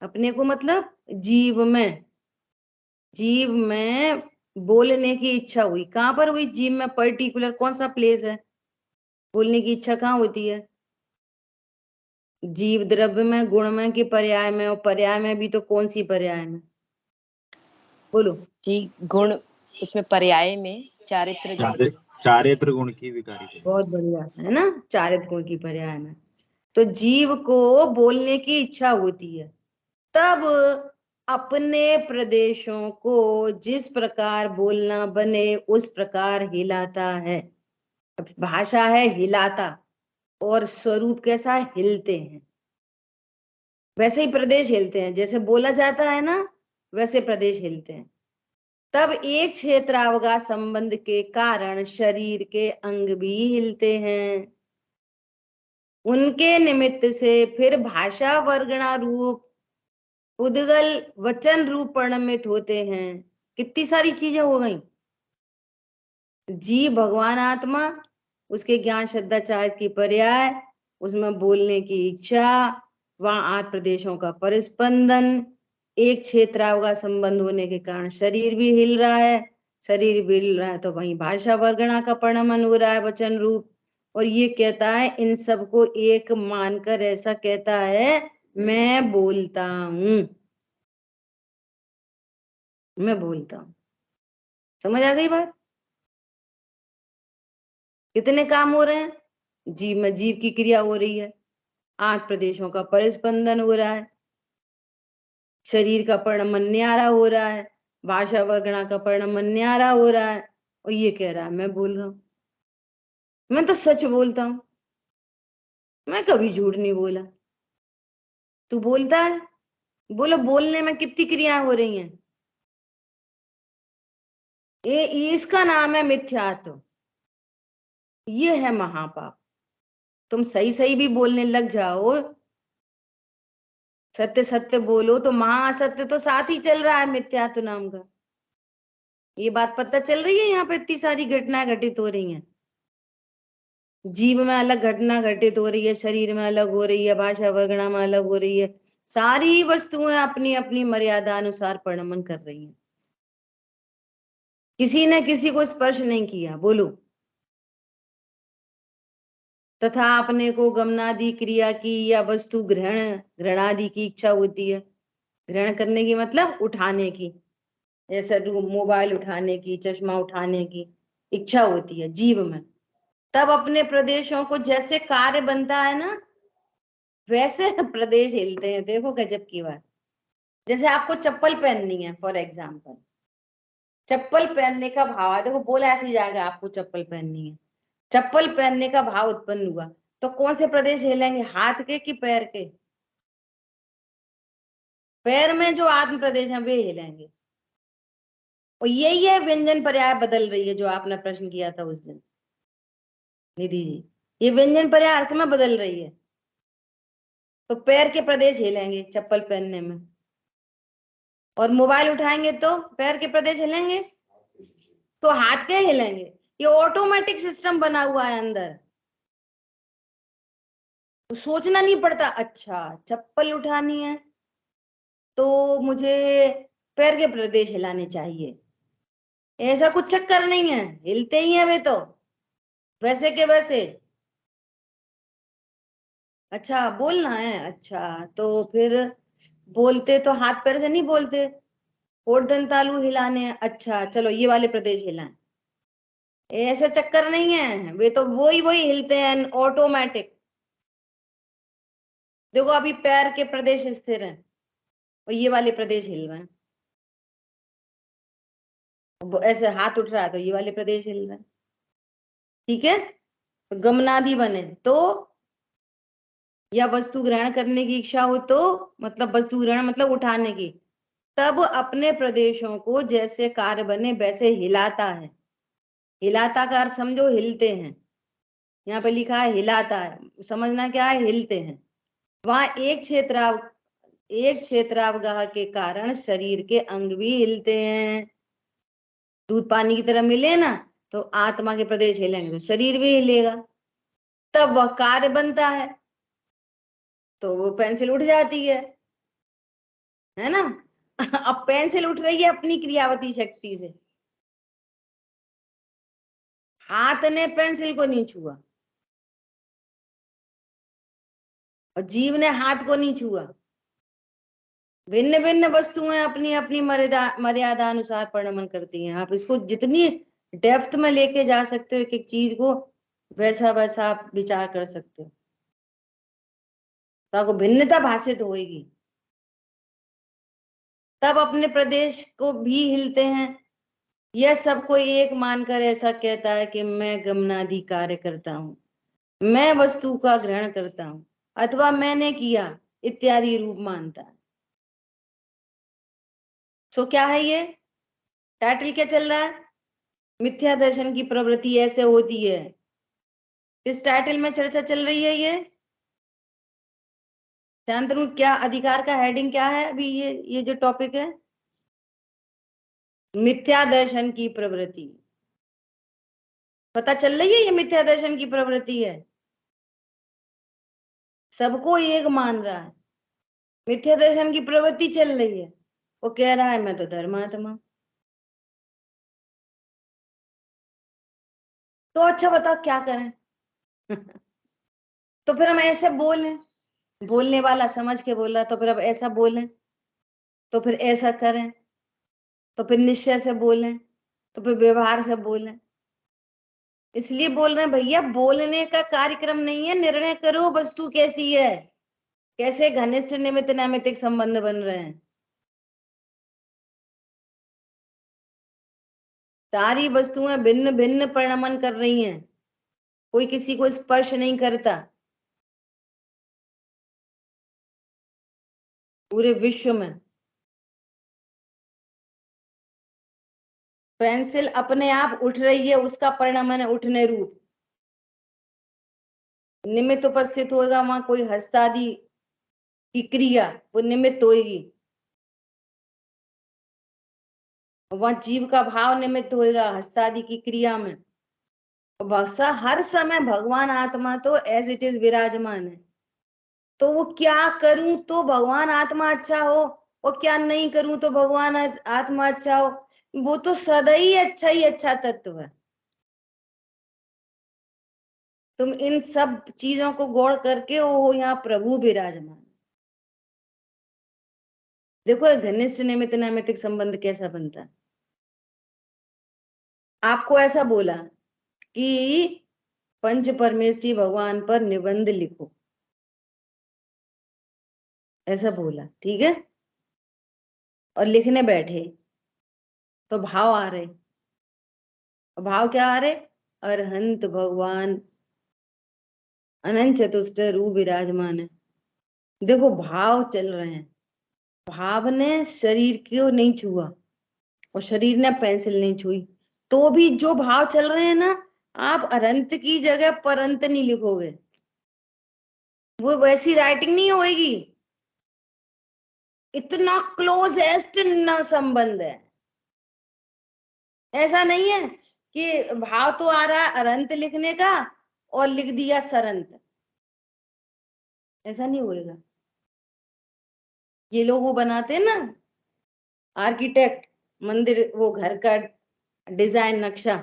अपने को मतलब जीव में बोलने की इच्छा हुई, कहाँ पर हुई? जीव में पर्टिकुलर कौन सा प्लेस है? बोलने की इच्छा कहाँ होती है? जीव द्रव्य में, गुण में कि पर्याय में? और पर्याय में भी तो कौन सी पर्याय में? बोलो। जी गुण, उसमें पर्याय में चारित्र गुण। चारित्र गुण की विकारी पर्याय। बहुत बढ़िया, है ना, चारित्र गुण की पर्याय में। तो जीव को बोलने की इच्छा होती है, तब अपने प्रदेशों को जिस प्रकार बोलना बने उस प्रकार हिलाता है। भाषा है हिलाता, और स्वरूप कैसा? हिलते हैं। वैसे ही प्रदेश हिलते हैं, जैसे बोला जाता है ना, वैसे प्रदेश हिलते हैं। तब एक क्षेत्रावकाश संबंध के कारण शरीर के अंग भी हिलते हैं। उनके निमित्त से फिर भाषा वर्गणा रूप उद्गल वचन रूप परिणमित होते हैं। कितनी सारी चीजें हो गई। जीव भगवान आत्मा, उसके ज्ञान श्रद्धा चारित्र की पर्याय, उसमें बोलने की इच्छा, वहां आठ प्रदेशों का परिस्पंदन, एक क्षेत्रावकाश संबंध होने के कारण शरीर भी हिल रहा है। शरीर भी हिल रहा है तो वहीं भाषा वर्गणा का परिणमन हो रहा है, वचन रूप। और ये कहता है, इन सबको एक मानकर ऐसा कहता है, मैं बोलता हूं, मैं बोलता हूं। समझ आ गई बात? कितने काम हो रहे हैं? जीव में जीव की क्रिया हो रही है, आठ प्रदेशों का परिस्पंदन हो रहा है, शरीर का परिणमन न्यारा हो रहा है, भाषा वर्गणा का परिणमन न्यारा हो रहा है। और ये कह रहा है मैं बोल रहा हूं, मैं तो सच बोलता हूं, मैं कभी झूठ नहीं बोला। तू बोलता है? बोलो, बोलने में कितनी क्रियाएं हो रही हैं? ये इसका नाम है मिथ्यात्व, ये है महापाप। तुम सही सही भी बोलने लग जाओ, सत्य सत्य बोलो, तो महाअसत्य तो साथ ही चल रहा है मिथ्यात्व नाम का। ये बात पता चल रही है? यहाँ पे इतनी सारी घटनाएं घटित हो रही हैं। जीव में अलग घटना घटित हो रही है, शरीर में अलग हो रही है, भाषा वर्गणा में अलग हो रही है। सारी वस्तुएं अपनी अपनी मर्यादा अनुसार परिणमन कर रही हैं। किसी ने किसी को स्पर्श नहीं किया, बोलो। तथा अपने को गमनादि क्रिया की या वस्तु ग्रहण ग्रहणादि की इच्छा होती है। ग्रहण करने की मतलब उठाने की, जैसे मोबाइल उठाने की, चश्मा उठाने की इच्छा होती है जीव में। तब अपने प्रदेशों को जैसे कार्य बनता है ना, वैसे प्रदेश हिलते हैं। देखो गजब की बात। जैसे आपको चप्पल पहननी है, फॉर एग्जाम्पल, चप्पल पहनने का भाव है, देखो बोला ऐसी जाएगा, आपको चप्पल पहननी है, चप्पल पहनने का भाव उत्पन्न हुआ, तो कौन से प्रदेश हिलेंगे? हाथ के कि पैर के? पैर में जो आत्म प्रदेश है वे हिलेंगे। और यही है व्यंजन पर्याय बदल रही है, जो आपने प्रश्न किया था उस दिन निधि जी। ये व्यंजन पर्याय अर्थ में बदल रही है। तो पैर के प्रदेश हिलेंगे चप्पल पहनने में, और मोबाइल उठाएंगे तो पैर के प्रदेश हिलेंगे, तो हाथ के हिलेंगे। ये ऑटोमेटिक सिस्टम बना हुआ है अंदर, तो सोचना नहीं पड़ता। अच्छा, चप्पल उठानी है तो मुझे पैर के प्रदेश हिलाने चाहिए, ऐसा कुछ चक्कर नहीं है, हिलते ही है वे तो वैसे के वैसे। अच्छा, बोलना है, अच्छा तो फिर बोलते तो हाथ पैर से नहीं बोलते, होठ दंतालू हिलाने हैं। अच्छा चलो ये वाले प्रदेश हिलाएं, ऐसे चक्कर नहीं है, वे तो वही वही हिलते हैं ऑटोमेटिक। देखो अभी पैर के प्रदेश स्थिर हैं और ये वाले प्रदेश हिल रहे हैं, ऐसे हाथ उठ रहा है तो ये वाले प्रदेश हिल रहे हैं। ठीक है, तो गमनादि बने तो, या वस्तु ग्रहण करने की इच्छा हो तो, मतलब वस्तु ग्रहण मतलब उठाने की, तब अपने प्रदेशों को जैसे कार्य बने वैसे हिलाता है। हिलाता का अर्थ समझो, हिलते हैं। यहाँ पे लिखा है हिलाता है, समझना क्या है? हिलते हैं। वहां एक क्षेत्रावगाह के कारण शरीर के अंग भी हिलते हैं। दूध पानी की तरह मिले ना, तो आत्मा के प्रदेश हिलेंगे तो शरीर भी हिलेगा, तब वह कार्य बनता है, तो वो पेंसिल उठ जाती है ना। अब पेंसिल उठ रही है अपनी क्रियावती शक्ति से, हाथ ने पेंसिल को नहीं छुआ और जीव ने हाथ को नहीं छुआ। भिन्न भिन्न वस्तुएं अपनी अपनी मर्यादा अनुसार परिणमन करती हैं। आप इसको जितनी डेप्थ में लेके जा सकते हो एक एक चीज को, वैसा वैसा आप विचार कर सकते हो, तो आपको भिन्नता भाषित होगी। तब अपने प्रदेश को भी हिलते हैं। यह सबको एक मानकर ऐसा कहता है कि मैं गमनादि कार्य करता हूँ, मैं वस्तु का ग्रहण करता हूँ अथवा मैंने किया इत्यादि रूप मानता है। तो क्या है ये टाइटल, क्या चल रहा है? मिथ्या दर्शन की प्रवृत्ति ऐसे होती है। इस टाइटल में चर्चा चल रही है। ये शांतनु, क्या अधिकार का हेडिंग क्या है अभी? ये जो टॉपिक है, मिथ्या दर्शन की प्रवृत्ति। पता चल रही है ये मिथ्या दर्शन की प्रवृत्ति है, सबको एक मान रहा है, मिथ्या दर्शन की प्रवृत्ति चल रही है। वो कह रहा है मैं तो धर्मात्मा। तो अच्छा बताओ क्या करें? तो फिर हम ऐसे बोलें, बोलने वाला समझ के बोल रहा, तो फिर अब ऐसा बोलें, तो फिर ऐसा करें, तो फिर निश्चय से बोलें, तो फिर व्यवहार से बोलें। इसलिए बोल रहे हैं भैया, बोलने का कार्यक्रम नहीं है, निर्णय करो वस्तु कैसी है, कैसे घनिष्ठ निमित्त नैमित्तिक संबंध बन रहे हैं। सारी वस्तुएं भिन्न भिन्न परिणमन कर रही हैं, कोई किसी को स्पर्श नहीं करता पूरे विश्व में। पेंसिल अपने आप उठ रही है, उसका परिणमन है उठने रूप। निमित्त उपस्थित होगा वहां कोई हस्तादि की क्रिया, वो निमित्त होगी। वहां जीव का भाव निमित्त होगा हस्तादि की क्रिया में। भक्सा हर समय भगवान आत्मा तो एज इट इज विराजमान है। तो वो क्या करूं तो भगवान आत्मा अच्छा हो, और क्या नहीं करूं तो भगवान आत्मा अच्छा हो, वो तो सदा ही अच्छा तत्व है। तुम इन सब चीजों को गौर करके वो यहाँ प्रभु विराजमान। देखो घनिष्ठ निमित्त नैमित्तिक संबंध कैसा बनता है। आपको ऐसा बोला कि पंच परमेष्ठी भगवान पर निबंध लिखो, ऐसा बोला, ठीक है, और लिखने बैठे तो भाव आ रहे। भाव क्या आ रहे? अरहंत भगवान अनंत चतुष्ट रूप विराजमान है। देखो भाव चल रहे हैं, भाव ने शरीर को नहीं छुआ और शरीर ने पेंसिल नहीं छुई, तो भी जो भाव चल रहे हैं ना, आप अनंत की जगह परंत नहीं लिखोगे, वो वैसी राइटिंग नहीं होगी। इतना क्लोजेस्ट न संबंध है। ऐसा नहीं है कि भाव तो आ रहा है अनंत लिखने का और लिख दिया सरंत, ऐसा नहीं होएगा। ये लोग वो बनाते हैं ना, आर्किटेक्ट, मंदिर, वो घर का डिजाइन नक्शा,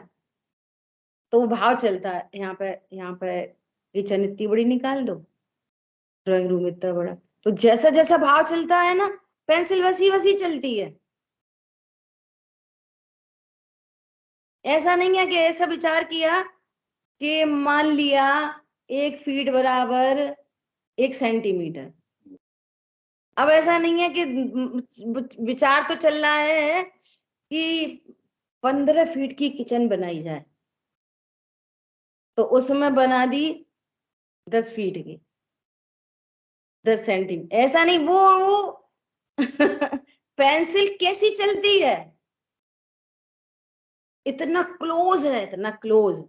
तो वो भाव चलता है। यहाँ पे किचन इतनी बड़ी निकाल दो, ड्राइंग रूम इतना बड़ा, तो जैसा जैसा भाव चलता है ना, पेंसिल वैसी वैसी चलती है। ऐसा नहीं है कि ऐसा विचार किया कि मान लिया 1 फीट बराबर 1 सेंटीमीटर। अब ऐसा नहीं है कि विचार तो चल रहा है कि 15 फीट की किचन बनाई जाए, तो उसमें बना दी 10 फीट की, 10 सेंटीमीटर। ऐसा नहीं, वो पेंसिल कैसी चलती है, इतना क्लोज है, इतना क्लोज।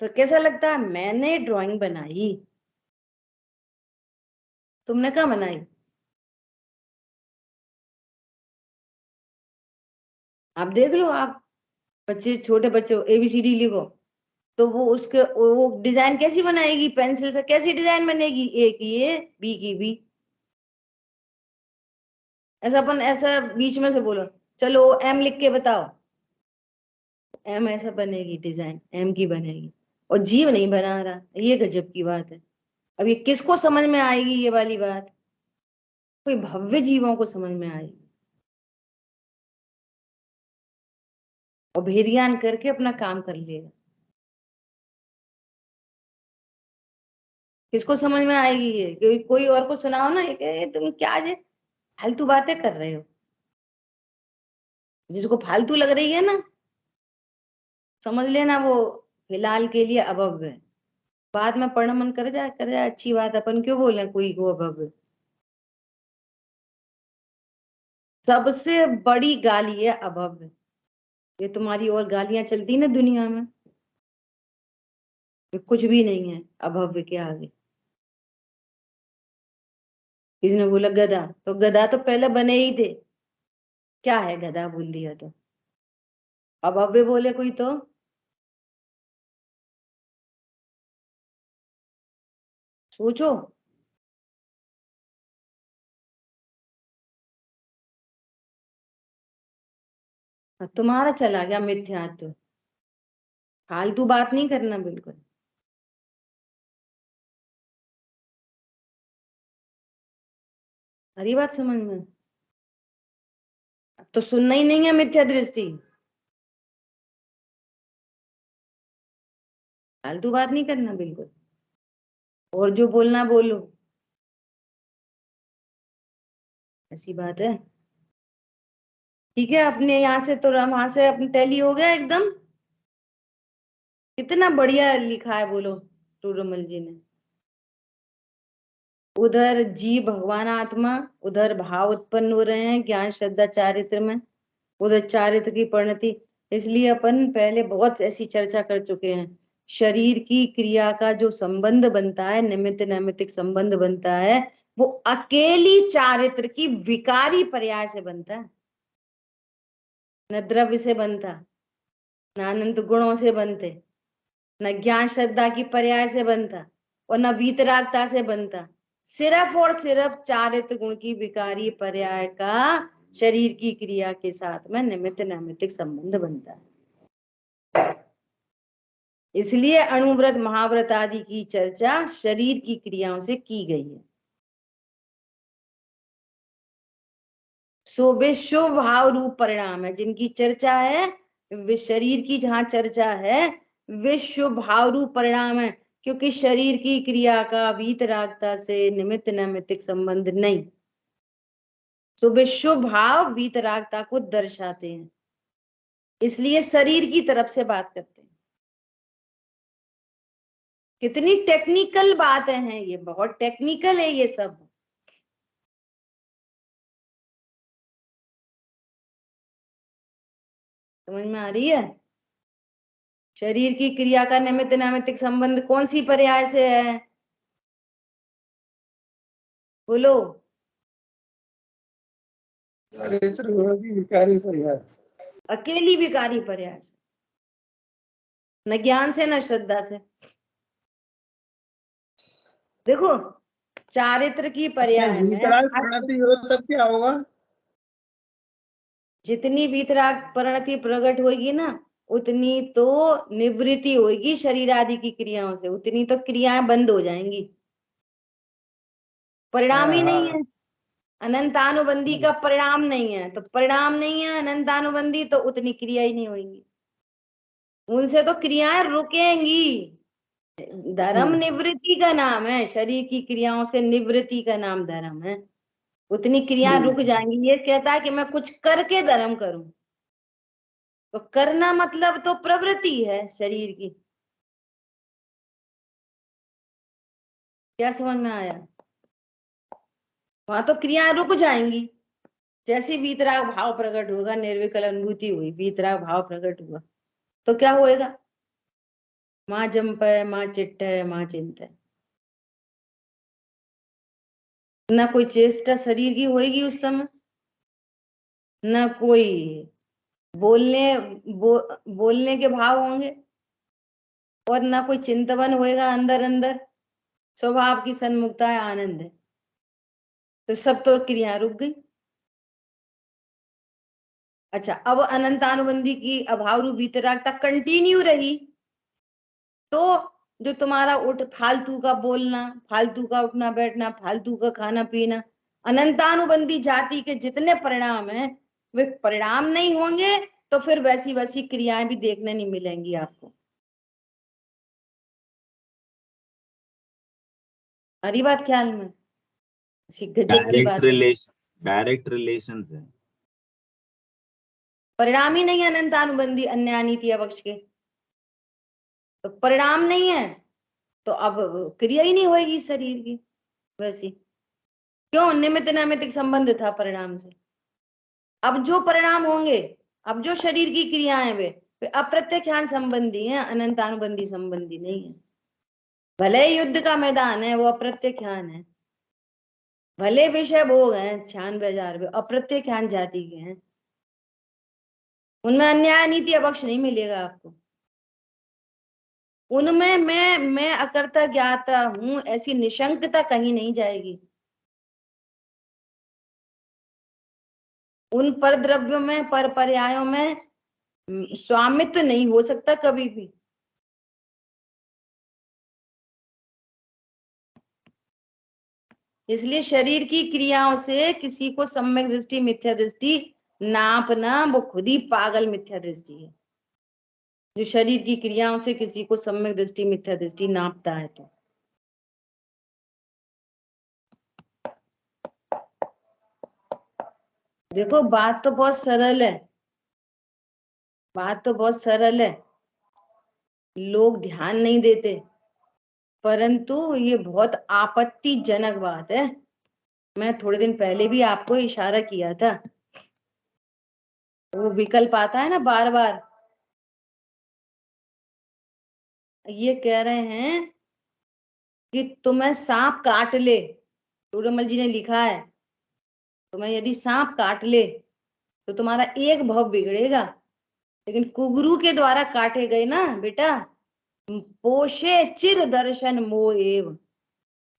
तो कैसा लगता है? मैंने ड्राइंग बनाई, तुमने क्या बनाई? आप देख लो, आप बच्चे, छोटे बच्चे ABCD लिखो, तो वो उसके वो डिजाइन कैसी बनाएगी? पेंसिल से कैसी डिजाइन बनेगी? A की A, B की B। ऐसा अपन ऐसा बीच में से बोलो, चलो M लिख के बताओ, एम ऐसा बनेगी, डिजाइन एम की बनेगी और जीव नहीं बना रहा। ये गजब की बात है। अब ये किसको समझ में आएगी ये वाली बात? कोई भव्य जीवों को समझ में आएगी और भेद ज्ञान करके अपना काम कर लेगा। किसको समझ में आएगी ये? कोई और को सुनाओ ना, ये तुम क्या जे फालतू बातें कर रहे हो। जिसको फालतू लग रही है ना, समझ लेना वो फिलहाल के लिए अभव्य है। बाद में पढ़ना मन कर जाए अच्छी बात, अपन क्यों बोले कोई को अभव्य। सबसे बड़ी गाली है अभव्य। ये तुम्हारी और गालियां चलती ना दुनिया में, ये कुछ भी नहीं है अभव्य के आगे। किसी ने बोला गधा, तो गधा तो पहले बने ही थे। क्या है गधा बोल दिया तो? अभव्य बोले कोई तो सोचो। तुम्हारा चला गया मिथ्यात्व। फालतू बात नहीं करना बिल्कुल। हरी बात समझ में? अब तो सुनना ही नहीं है मिथ्या दृष्टि। फालतू बात नहीं करना बिल्कुल, और जो बोलना बोलो। ऐसी बात है। ठीक है, अपने यहाँ से तो वहां से अपनी टैली हो गया एकदम। कितना बढ़िया लिखा है बोलो टूरमल जी ने। उधर जीव भगवान आत्मा, उधर भाव उत्पन्न हो रहे हैं ज्ञान श्रद्धा चारित्र में, उधर चारित्र की परिणति। इसलिए अपन पहले बहुत ऐसी चर्चा कर चुके हैं। शरीर की क्रिया का जो संबंध बनता है, निमित्त नैमित्तिक संबंध बनता है, वो अकेली चारित्र की विकारी पर्याय से बनता है। न द्रव्य से बनता, न अनंत गुणों से बनते, न ज्ञान श्रद्धा की पर्याय से बनता, और न वीतरागता से बनता। सिर्फ और सिर्फ चारित्र गुण की विकारी पर्याय का शरीर की क्रिया के साथ में निमित्त नैमित्तिक संबंध बनता है। इसलिए अणुव्रत महाव्रत आदि की चर्चा शरीर की क्रियाओं से की गई है। सो वे शुभ भाव रूप परिणाम है जिनकी चर्चा है, वे शरीर की जहां चर्चा है वे शुभ भाव रूप परिणाम है, क्योंकि शरीर की क्रिया का वीतरागता से निमित्त नैमित्तिक संबंध नहीं। सो वे शुभ भाव वीतरागता को दर्शाते हैं, इसलिए शरीर की तरफ से बात करते हैं। कितनी टेक्निकल बातें हैं ये, बहुत टेक्निकल है ये सब। समझ में आ रही है? शरीर की क्रिया का निमित्त नैमित्तिक संबंध कौन सी पर्याय से है बोलो? चारित्र गुण की विकारी पर्याय। अकेली विकारी पर्याय से, न ज्ञान से न श्रद्धा से। देखो चारित्र की पर्याय में वीतराग प्रणति हो तब क्या होगा? जितनी वीतराग परिणति प्रकट होगी ना, उतनी तो निवृत्ति होगी शरीर आदि की क्रियाओं से, उतनी तो क्रियाएं बंद हो जाएंगी। परिणाम ही नहीं है, अनंतानुबंधी का परिणाम नहीं है, तो परिणाम नहीं है अनंतानुबंधी, तो उतनी क्रिया ही नहीं होगी, उनसे तो क्रियाएं रुकेंगी। धर्म निवृत्ति का नाम है, शरीर की क्रियाओं से निवृत्ति का नाम धर्म है। उतनी क्रियाएं रुक जाएंगी। ये कहता है कि मैं कुछ करके धर्म करूं, तो करना मतलब तो प्रवृत्ति है शरीर की। क्या समझ में आया? वहां तो क्रियाएं रुक जाएंगी। जैसे वीतराग भाव प्रकट होगा, निर्विकल अनुभूति हुई, वीतराग भाव प्रकट हुआ, तो क्या होएगा? माँ जंप है, माँ चिट्ट है, माँ चिंत है। ना कोई चेष्टा शरीर की होएगी उस समय, ना कोई बोलने के भाव होंगे, और ना कोई चिंतवन होएगा अंदर अंदर। स्वभाव की सन्मुखता है, आनंद है, तो सब तो क्रिया रुक गई। अच्छा, अब अनंतानुबंधी की अभाव रूप वीतरागता कंटिन्यू रही तो जो तुम्हारा फालतू का बोलना, फालतू का उठना बैठना, फालतू का खाना पीना, अनंतानुबंधी जाति के जितने परिणाम हैं वे परिणाम नहीं होंगे, तो फिर वैसी वैसी क्रियाएं भी देखने नहीं मिलेंगी आपको। हरी बात ख्याल में, गजब की बात है। डायरेक्ट रिलेशन है, परिणाम ही नहीं है अनंतानुबंधी अन्य नीति अवक्ष के, तो परिणाम नहीं है तो अब क्रिया ही नहीं होगी शरीर की वैसी। क्यों? निमित्त नैमित्तिक संबंध था परिणाम से। अब जो परिणाम होंगे, अब जो शरीर की क्रियाएं वे अप्रत्यक्षान संबंधी हैं, अनंतानुबंधी संबंधी नहीं है। भले युद्ध का मैदान है, वो अप्रत्यक्षान है। भले विषय भोग हैं 96,000 अप्रत्यक्षान जाति के हैं, उनमें अन्याय नीति अवक्ष नहीं मिलेगा आपको। उनमें मैं अकर्ता ज्ञाता हूं ऐसी निशंकता कहीं नहीं जाएगी। उन पर द्रव्यों में, पर पर्यायों में स्वामित्व नहीं हो सकता कभी भी। इसलिए शरीर की क्रियाओं से किसी को सम्यक दृष्टि मिथ्या दृष्टि नापना, वो खुद ही पागल मिथ्या दृष्टि है। जो शरीर की क्रियाओं से किसी को सम्यक दृष्टि मिथ्या दृष्टि नापता है तो देखो, बात तो बहुत सरल है, बात तो बहुत सरल है, लोग ध्यान नहीं देते, परंतु ये बहुत आपत्तिजनक बात है। मैं थोड़े दिन पहले भी आपको इशारा किया था, वो विकल्प आता है ना बार बार, ये कह रहे हैं कि तुम्हें सांप काट ले, टूरमल जी ने लिखा है, तुम्हें यदि सांप काट ले तो तुम्हारा एक भव बिगड़ेगा, लेकिन कुगुरु के द्वारा काटे गए ना बेटा, पोषे चिर दर्शन मोह एव,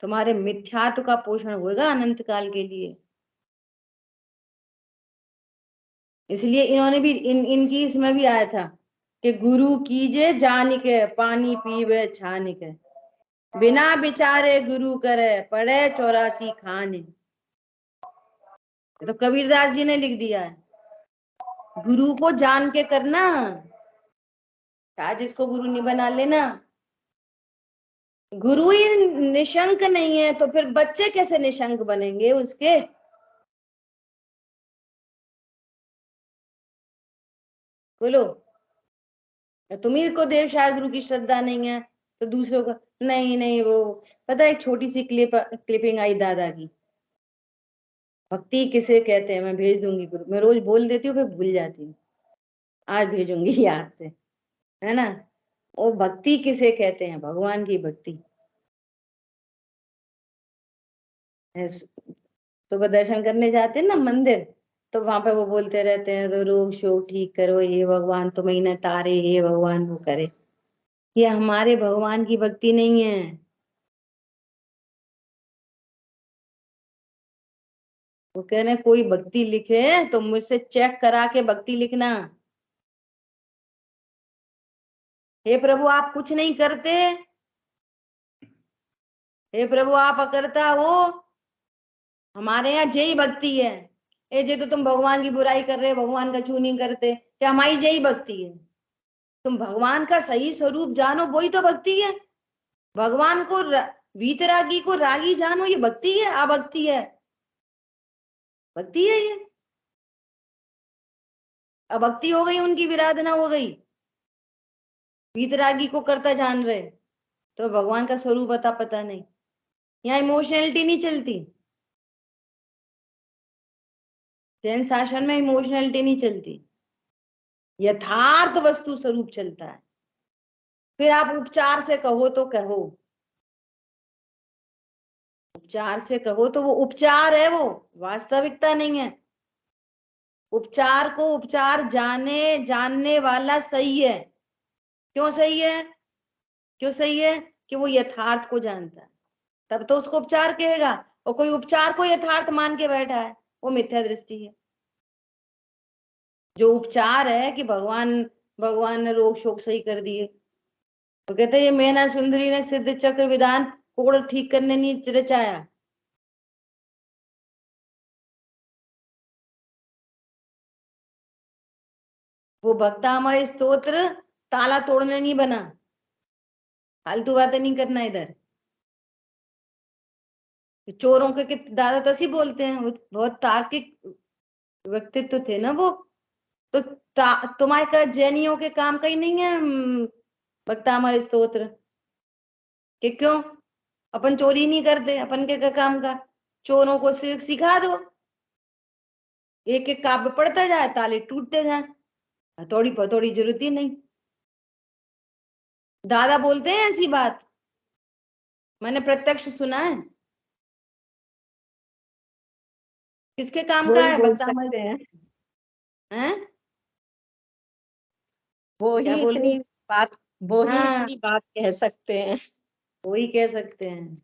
तुम्हारे मिथ्यात्व का पोषण होगा अनंत काल के लिए। इसलिए इन्होंने भी इनकी इसमें भी आया था कि गुरु कीजे जान के, पानी पीवे छान के, बिना विचारे गुरु करे, पढ़े 84 खाने। तो कबीरदास जी ने लिख दिया है, गुरु को जान के करना, जिसको गुरु नहीं बना लेना। गुरु ही निशंक नहीं है तो फिर बच्चे कैसे निशंक बनेंगे उसके? बोलो, तुम्ही को देवशाह गुरु की श्रद्धा नहीं है तो दूसरों का नहीं नहीं। वो पता है, एक छोटी सी क्लिपिंग आई दादा की, भक्ति किसे कहते हैं, मैं भेज दूंगी गुरु, मैं रोज बोल देती हूँ फिर भूल जाती हूँ, आज भेजूंगी याद से, है ना। वो भक्ति किसे कहते हैं? भगवान की भक्ति। तो वो दर्शन करने जाते हैं ना मंदिर, तो वहां पे वो बोलते रहते हैं, तो रोग शोक ठीक करो हे भगवान, तुम ही न तारे हे भगवान वो करे। ये हमारे भगवान की भक्ति नहीं है। वो कह रहे कोई भक्ति लिखे तो मुझसे चेक करा के भक्ति लिखना। हे प्रभु आप कुछ नहीं करते, हे प्रभु आप अकर्ता हो, हमारे यहाँ जय भक्ति है। ए जे तो तुम भगवान की बुराई कर रहे, भगवान का छू नहीं करते, क्या हमारी जय भक्ति है? तुम भगवान का सही स्वरूप जानो, वही तो भक्ति है। भगवान को वीतरागी को रागी जानो, ये भक्ति है? अभक्ति है? भक्ति है ये? अभक्ति हो गई, उनकी विराधना हो गई। वीतरागी को करता जान रहे तो भगवान का स्वरूप पता नहीं। यहाँ इमोशनलिटी नहीं चलती, जैन शासन में इमोशनलिटी नहीं चलती, यथार्थ वस्तु स्वरूप चलता है। फिर आप उपचार से कहो तो कहो, उपचार से कहो तो वो उपचार है, वो वास्तविकता नहीं है। उपचार को उपचार जानने वाला सही है। क्यों सही है? क्यों सही है? कि वो यथार्थ को जानता है, तब तो उसको उपचार कहेगा। और कोई उपचार को यथार्थ मान के बैठा है, वो मिथ्या दृष्टि है। जो उपचार है कि भगवान ने रोग शोक सही कर दिए, तो कहते ये मैना सुंदरी ने सिद्ध चक्र विधान कोड़ ठीक करने नहीं रचाया। वो भक्ता हमारे स्तोत्र ताला तोड़ने नहीं बना। फालतू बातें नहीं करना इधर। चोरों के दादा तो ऐसे बोलते हैं, वो बहुत तार्किक व्यक्तित्व थे ना वो। तो तुम्हारे का जैनियों के काम का ही नहीं है भक्ता हमारे स्तोत्र कि क्यों अपन चोरी नहीं करते, अपन के काम का। चोरों को सिर्फ सिखा दो, एक एक काव्य पढ़ता जाए, ताले टूटते जाए, हथौड़ी पथौड़ी जरूरत ही नहीं। दादा बोलते हैं ऐसी बात, मैंने प्रत्यक्ष सुना है। किसके काम वो का ही है बोल भक्ता हमारे? सकते हैं, हैं? वो क्या ही बोल रहे? इतनी बात, वो ही हाँ, इतनी बात कह सकते हैं। वही कह सकते हैं।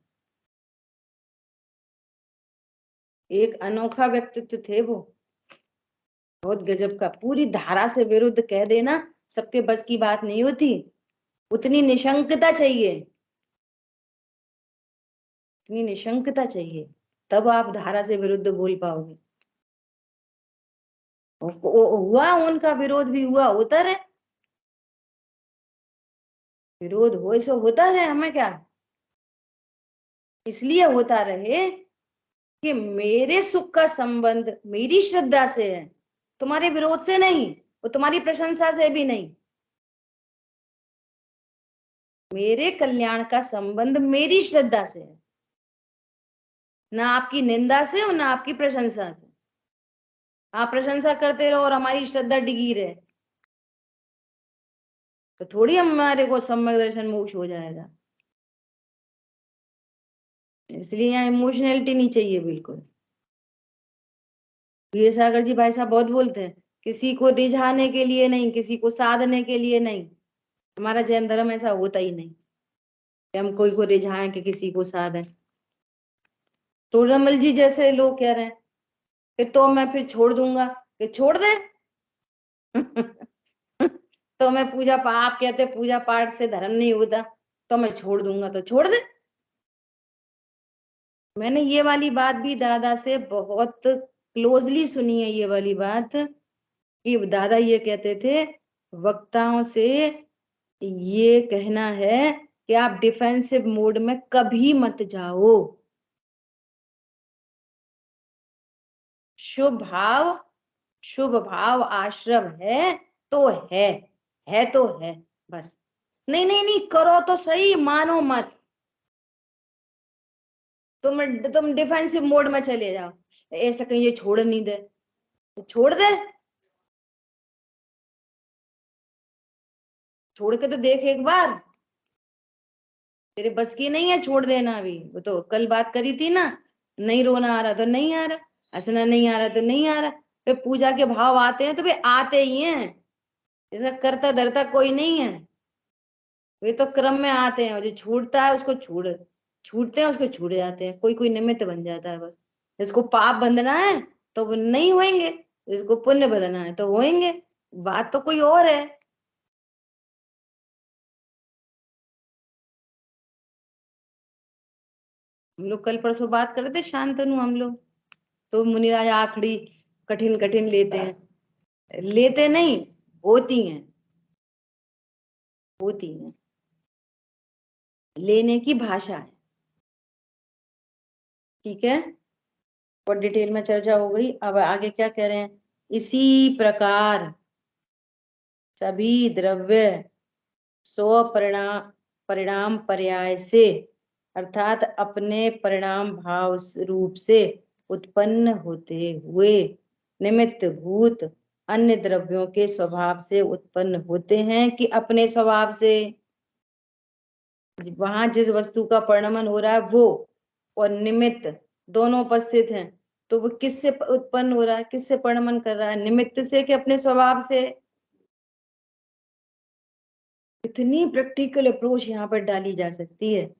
एक अनोखा व्यक्तित्व थे वो, बहुत गजब का। पूरी धारा से विरुद्ध कह देना सबके बस की बात नहीं होती। उतनी निशंकता चाहिए, उतनी निशंकता चाहिए, तब आप धारा से विरुद्ध बोल पाओगे। हुआ उनका विरोध भी हुआ, होता रहे, विरोध हो सो होता रहे, हमें क्या। इसलिए होता रहे कि मेरे सुख का संबंध मेरी श्रद्धा से है, तुम्हारे विरोध से नहीं, वो तुम्हारी प्रशंसा से भी नहीं। मेरे कल्याण का संबंध मेरी श्रद्धा से है, ना आपकी निंदा से और ना आपकी प्रशंसा से। आप प्रशंसा करते रहो और हमारी श्रद्धा डिगी रहे, तो थोड़ी हमारे को सम्यक दर्शन मोक्ष हो जाएगा। इसलिए यहाँ इमोशनैलिटी नहीं चाहिए बिल्कुल। वीर सागर जी भाई साहब बहुत बोलते हैं, किसी को रिझाने के लिए नहीं, किसी को साधने के लिए नहीं। हमारा जैन धर्म ऐसा होता ही नहीं कि हम कोई को रिझाएं कि किसी को साधें। तो रमल जी जैसे लोग कह रहे हैं कि तो मैं फिर छोड़ दूंगा, कि छोड़ दे। तो मैं आप कहते पूजा पाठ से धर्म नहीं होता, तो मैं छोड़ दूंगा, तो छोड़ दे। मैंने ये वाली बात भी दादा से बहुत क्लोजली सुनी है, ये वाली बात कि दादा ये कहते थे वक्ताओं से ये कहना है कि आप डिफेंसिव मोड में कभी मत जाओ। शुभ भाव आश्रम है तो है तो है, बस। नहीं नहीं नहीं, करो तो सही, मानो मत। तुम डिफेंसिव मोड में चले जाओ, ऐसा कहीं ये छोड़ नहीं दे, छोड़ दे, छोड़ के तो देख एक बार। तेरे बस की नहीं है छोड़ देना अभी। वो तो कल बात करी थी ना, नहीं रोना आ रहा तो नहीं आ रहा, हंसना नहीं आ रहा तो नहीं आ रहा। फिर पूजा के भाव आते हैं तो वे आते ही हैं, इसका करता धरता कोई नहीं है। वे तो क्रम में आते हैं, और जो छूटता है उसको छूटते हैं, उसको छूट जाते हैं। कोई कोई निमित्त बन जाता है बस। जिसको पाप बंधना है तो वो नहीं होंगे, जिसको पुण्य बंधना है तो होंगे। बात तो कोई और है। हम लोग कल परसों बात कर रहे थे शांतनु, हम लोग तो मुनिराज आखड़ी कठिन कठिन लेते हैं, लेते नहीं, होती हैं, होती हैं। लेने की भाषा है, ठीक है। और डिटेल में चर्चा हो गई। अब आगे क्या कह रहे हैं, इसी प्रकार सभी द्रव्य स्व परिणाम पर्याय से अर्थात अपने परिणाम भाव रूप से उत्पन्न होते हुए निमित्त भूत अन्य द्रव्यों के स्वभाव से उत्पन्न होते हैं कि अपने स्वभाव से। वहां जिस वस्तु का परिणमन हो रहा है वो और निमित्त दोनों उपस्थित हैं, तो वो किससे उत्पन्न हो रहा है, किससे परिणमन कर रहा है, निमित्त से कि अपने स्वभाव से। इतनी प्रैक्टिकल अप्रोच यहाँ पर डाली जा सकती है।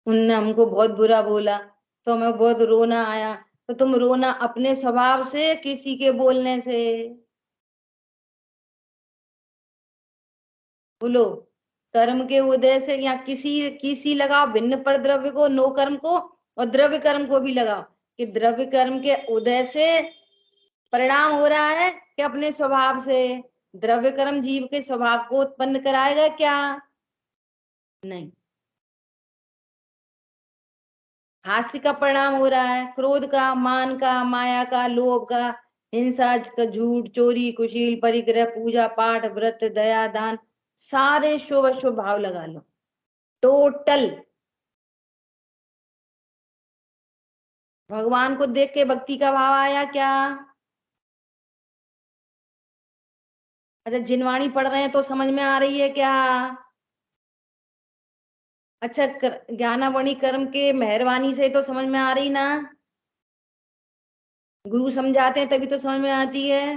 उनने हमको बहुत बुरा बोला तो हमें बहुत रोना आया, तो तुम रोना अपने स्वभाव से, किसी के बोलने से? बोलो, कर्म के उदय से, या किसी लगाओ भिन्न पर द्रव्य को, नो कर्म को, और द्रव्य कर्म को भी लगाओ कि द्रव्य कर्म के उदय से परिणाम हो रहा है कि अपने स्वभाव से? द्रव्य कर्म जीव के स्वभाव को उत्पन्न कराएगा क्या? नहीं। हास्य का परिणाम हो रहा है, क्रोध का, मान का, माया का, लोभ का, हिंसा का, झूठ, चोरी, कुशील, परिग्रह, पूजा पाठ, व्रत, दया, दान, सारे शुभ अशुभ भाव लगा लो, टोटल। भगवान को देख के भक्ति का भाव आया क्या? अच्छा, जिनवाणी पढ़ रहे हैं तो समझ में आ रही है क्या? अच्छा, ज्ञानावणी कर्म के मेहरबानी से तो समझ में आ रही ना? गुरु समझाते हैं तभी तो समझ में आती है,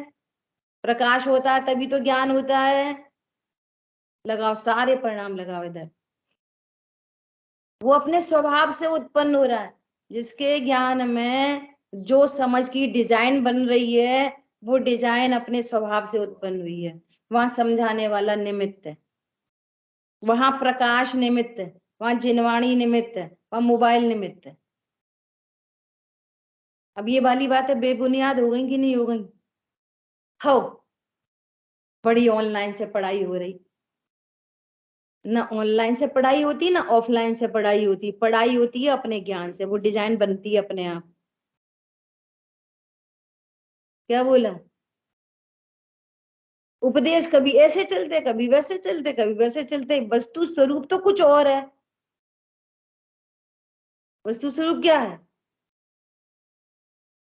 प्रकाश होता है तभी तो ज्ञान होता है। लगाओ, सारे परिणाम लगाओ इधर। वो अपने स्वभाव से उत्पन्न हो रहा है। जिसके ज्ञान में जो समझ की डिजाइन बन रही है, वो डिजाइन अपने स्वभाव से उत्पन्न हुई है। वहां समझाने वाला निमित्त है, वहां प्रकाश निमित्त है, वहां जिनवाणी निमित्त है, वहां मोबाइल निमित्त है। अब ये वाली बात है बेबुनियाद हो गई कि नहीं हो गई? हो, बड़ी ऑनलाइन से पढ़ाई हो रही। ना ऑनलाइन से पढ़ाई होती, ना ऑफलाइन से पढ़ाई होती। पढ़ाई होती है अपने ज्ञान से, वो डिजाइन बनती है अपने आप। क्या बोला? उपदेश कभी ऐसे चलते, कभी वैसे चलते, कभी वैसे चलते। वस्तु स्वरूप तो कुछ और है। वस्तु स्वरूप क्या है?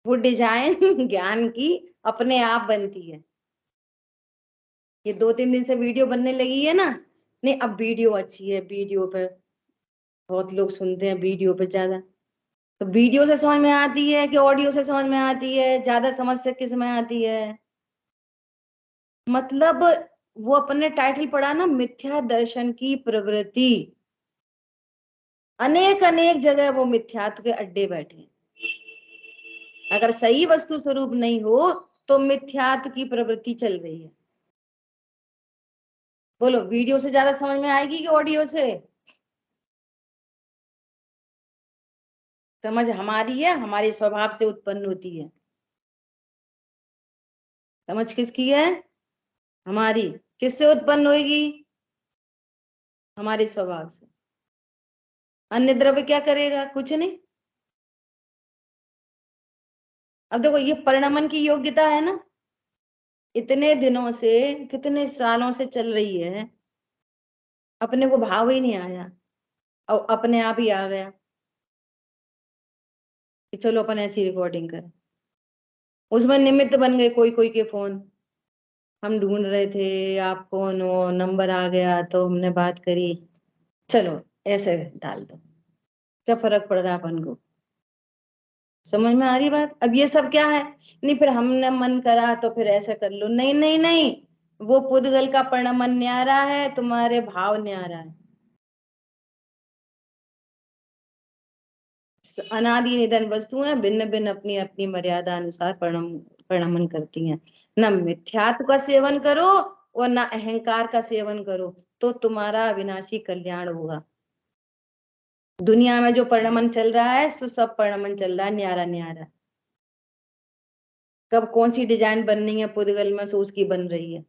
वो डिजाइन ज्ञान की अपने आप बनती है। ये 2-3 दिन से वीडियो बनने लगी है ना? नहीं, अब वीडियो अच्छी है, वीडियो पे बहुत लोग सुनते हैं, वीडियो पे ज्यादा। तो वीडियो से समझ में आती है कि ऑडियो से समझ में आती है? ज्यादा समझ से किस में आती है? मतलब वो अपने टाइटल पढ़ा ना, मिथ्या दर्शन की प्रवृत्ति। अनेक अनेक जगह वो मिथ्यात्व के अड्डे बैठे हैं। अगर सही वस्तु स्वरूप नहीं हो तो मिथ्यात्व की प्रवृत्ति चल रही है। बोलो, वीडियो से ज्यादा समझ में आएगी कि ऑडियो से? समझ हमारी है, हमारे स्वभाव से उत्पन्न होती है। समझ किसकी है? हमारी। किससे उत्पन्न होगी? हमारे स्वभाव से। अन्य द्रव्य क्या करेगा? कुछ नहीं। अब देखो, ये परिणमन की योग्यता है ना, इतने दिनों से, कितने सालों से चल रही है, अपने को भाव ही नहीं आया और अपने आप ही आ गया कि चलो अपन ऐसी रिकॉर्डिंग करें। उसमें निमित्त बन गए कोई कोई के फोन। हम ढूंढ रहे थे, आप कौन हो, नंबर आ गया तो हमने बात करी, चलो ऐसे डाल दो। क्या फर्क पड़ रहा है अपन को? समझ में आ रही बात? अब ये सब क्या है? नहीं, फिर हमने मन करा तो फिर ऐसा कर लो। नहीं नहीं नहीं, वो पुद्गल का परिणमन न्यारा है, तुम्हारे भाव न्यारा है। अनादि निधन वस्तुएं भिन्न भिन्न अपनी अपनी मर्यादा अनुसार परिणमन करती हैं। न मिथ्यात्व का सेवन करो और न अहंकार का सेवन करो, तो तुम्हारा अविनाशी कल्याण होगा। दुनिया में जो परिणमन चल रहा है, सो सब परिणमन चल रहा है न्यारा न्यारा। कब कौन सी डिजाइन बननी है पुद्गल में, सो उसकी बन रही है।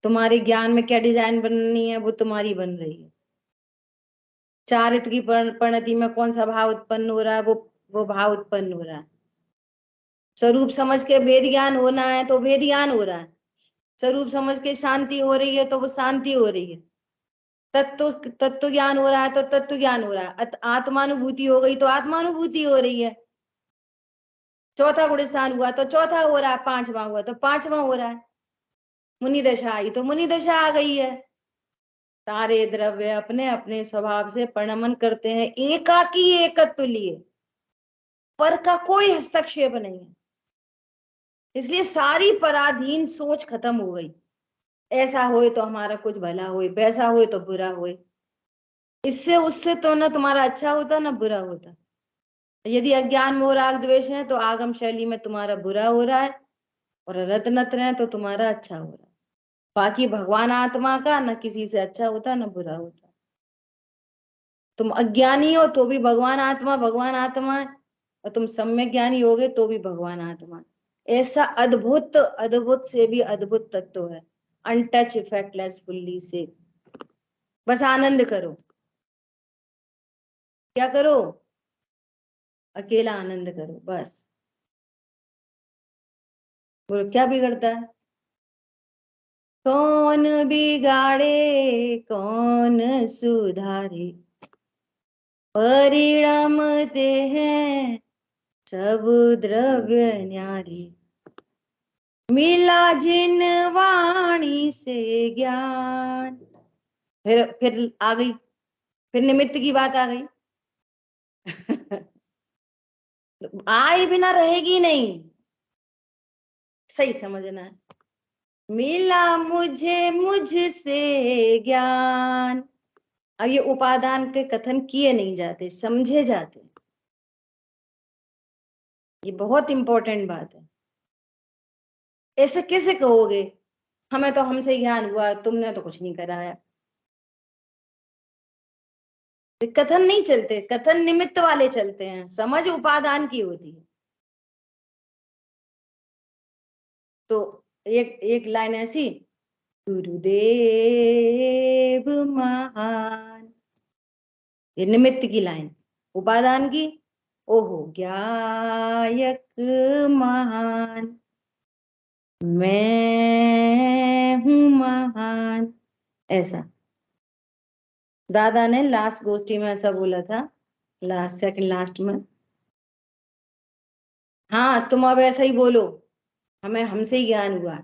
तुम्हारे ज्ञान में क्या डिजाइन बननी है, वो तुम्हारी बन रही है। चारित्र की परिणति में कौन सा भाव उत्पन्न हो रहा है, वो भाव उत्पन्न हो रहा है। स्वरूप समझ के भेद ज्ञान होना है तो भेद ज्ञान हो रहा है। स्वरूप समझ के शांति हो रही है तो वो शांति हो रही है। तत्व ज्ञान हो रहा है तो तत्व ज्ञान हो रहा है। आत्मानुभूति हो गई तो आत्मानुभूति हो रही है। चौथा गुण स्थान हुआ तो चौथा हो रहा है, पांचवा हुआ तो पांचवा हो रहा है। मुनि दशा आई तो मुनि दशा आ गई है। सारे द्रव्य अपने अपने स्वभाव से परिणमन करते हैं, एकाकी एकत्व लिए, पर का कोई हस्तक्षेप नहीं है। इसलिए सारी पराधीन सोच खत्म हो गई। ऐसा होए तो हमारा कुछ भला होए, वैसा होए तो बुरा होए। इससे उससे तो ना तुम्हारा अच्छा होता ना बुरा होता। यदि अज्ञान मोह राग द्वेष है तो आगम शैली में तुम्हारा बुरा हो रहा है, और रत्नत्र है तो तुम्हारा अच्छा हो रहा है। बाकी भगवान आत्मा का न किसी से अच्छा होता न बुरा होता। तुम अज्ञानी हो तो भी भगवान आत्मा है, और तुम सम्यक ज्ञानी होगे तो भी भगवान आत्मा है। ऐसा अद्भुत अद्भुत से भी अद्भुत तत्व है, अनटच इफेक्टलेस फुल्ली से। बस आनंद करो। क्या करो? अकेला आनंद करो बस। बोलो क्या बिगड़ता है? कौन बिगाड़े कौन सुधारे, परिणमते हैं सब द्रव्य न्यारे। मिला जिन वाणी से ज्ञान। फिर आ गई, फिर निमित्त की बात आ गई। आए बिना रहेगी नहीं, सही समझना है। मिला मुझे मुझसे ज्ञान। अब ये उपादान के कथन किए नहीं जाते, समझे जाते। ये बहुत इंपॉर्टेंट बात है। ऐसे कैसे कहोगे हमें तो हमसे ज्ञान हुआ, तुमने तो कुछ नहीं कराया? कथन नहीं चलते, कथन निमित्त वाले चलते हैं, समझ उपादान की होती है। तो एक लाइन ऐसी, गुरुदेव महान, ये निमित्त की लाइन। उपादान की, ओहो ज्ञायक महान, मैं हूं महान। ऐसा दादा ने लास्ट गोष्ठी में ऐसा बोला था, सेकंड लास्ट में। हाँ तुम अब ऐसा ही बोलो, हमें हमसे ही ज्ञान हुआ।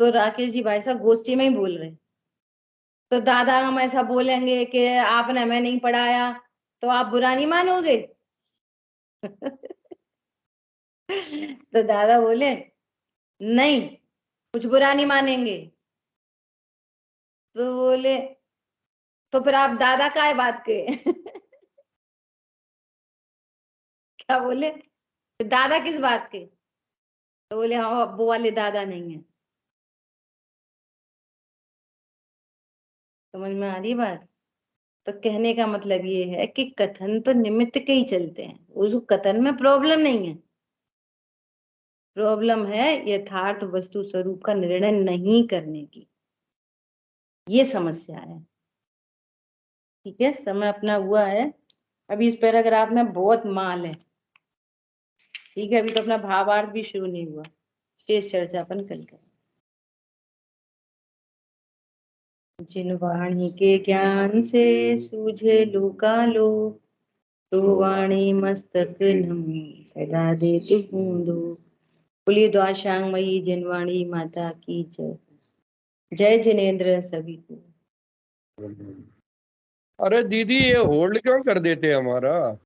तो राकेश जी भाई साहब गोष्ठी में ही बोल रहे, तो दादा हम ऐसा बोलेंगे कि आपने हमें नहीं पढ़ाया, तो आप बुरा नहीं मानोगे? तो दादा बोले नहीं, कुछ बुरा नहीं मानेंगे। तो बोले तो फिर आप दादा का है बात के? क्या बोले? दादा किस बात के? तो बोले हाँ वो वाले दादा नहीं है। समझ में आ रही बात? तो कहने का मतलब ये है कि कथन तो निमित्त के ही चलते हैं, उस कथन में प्रॉब्लम नहीं है। प्रॉब्लम है यथार्थ वस्तु स्वरूप का निर्णय नहीं करने की, ये समस्या है। ठीक है, समय अपना हुआ है। अभी इस पैराग्राफ में बहुत माल है। ठीक है, अभी तो अपना भावार्थ भी शुरू नहीं हुआ, शेष चर्चा अपन कल करें। जिन वाणी के ज्ञान से सूझे लोकालो, तो वाणी मस्तक नमो सदा देतु बूंदो। बोलिए द्वाशांगमयी जिनवाणी माता की जय। जय जिनेन्द्र सभी को। अरे दीदी ये होल्ड क्यों कर देते हैं हमारा?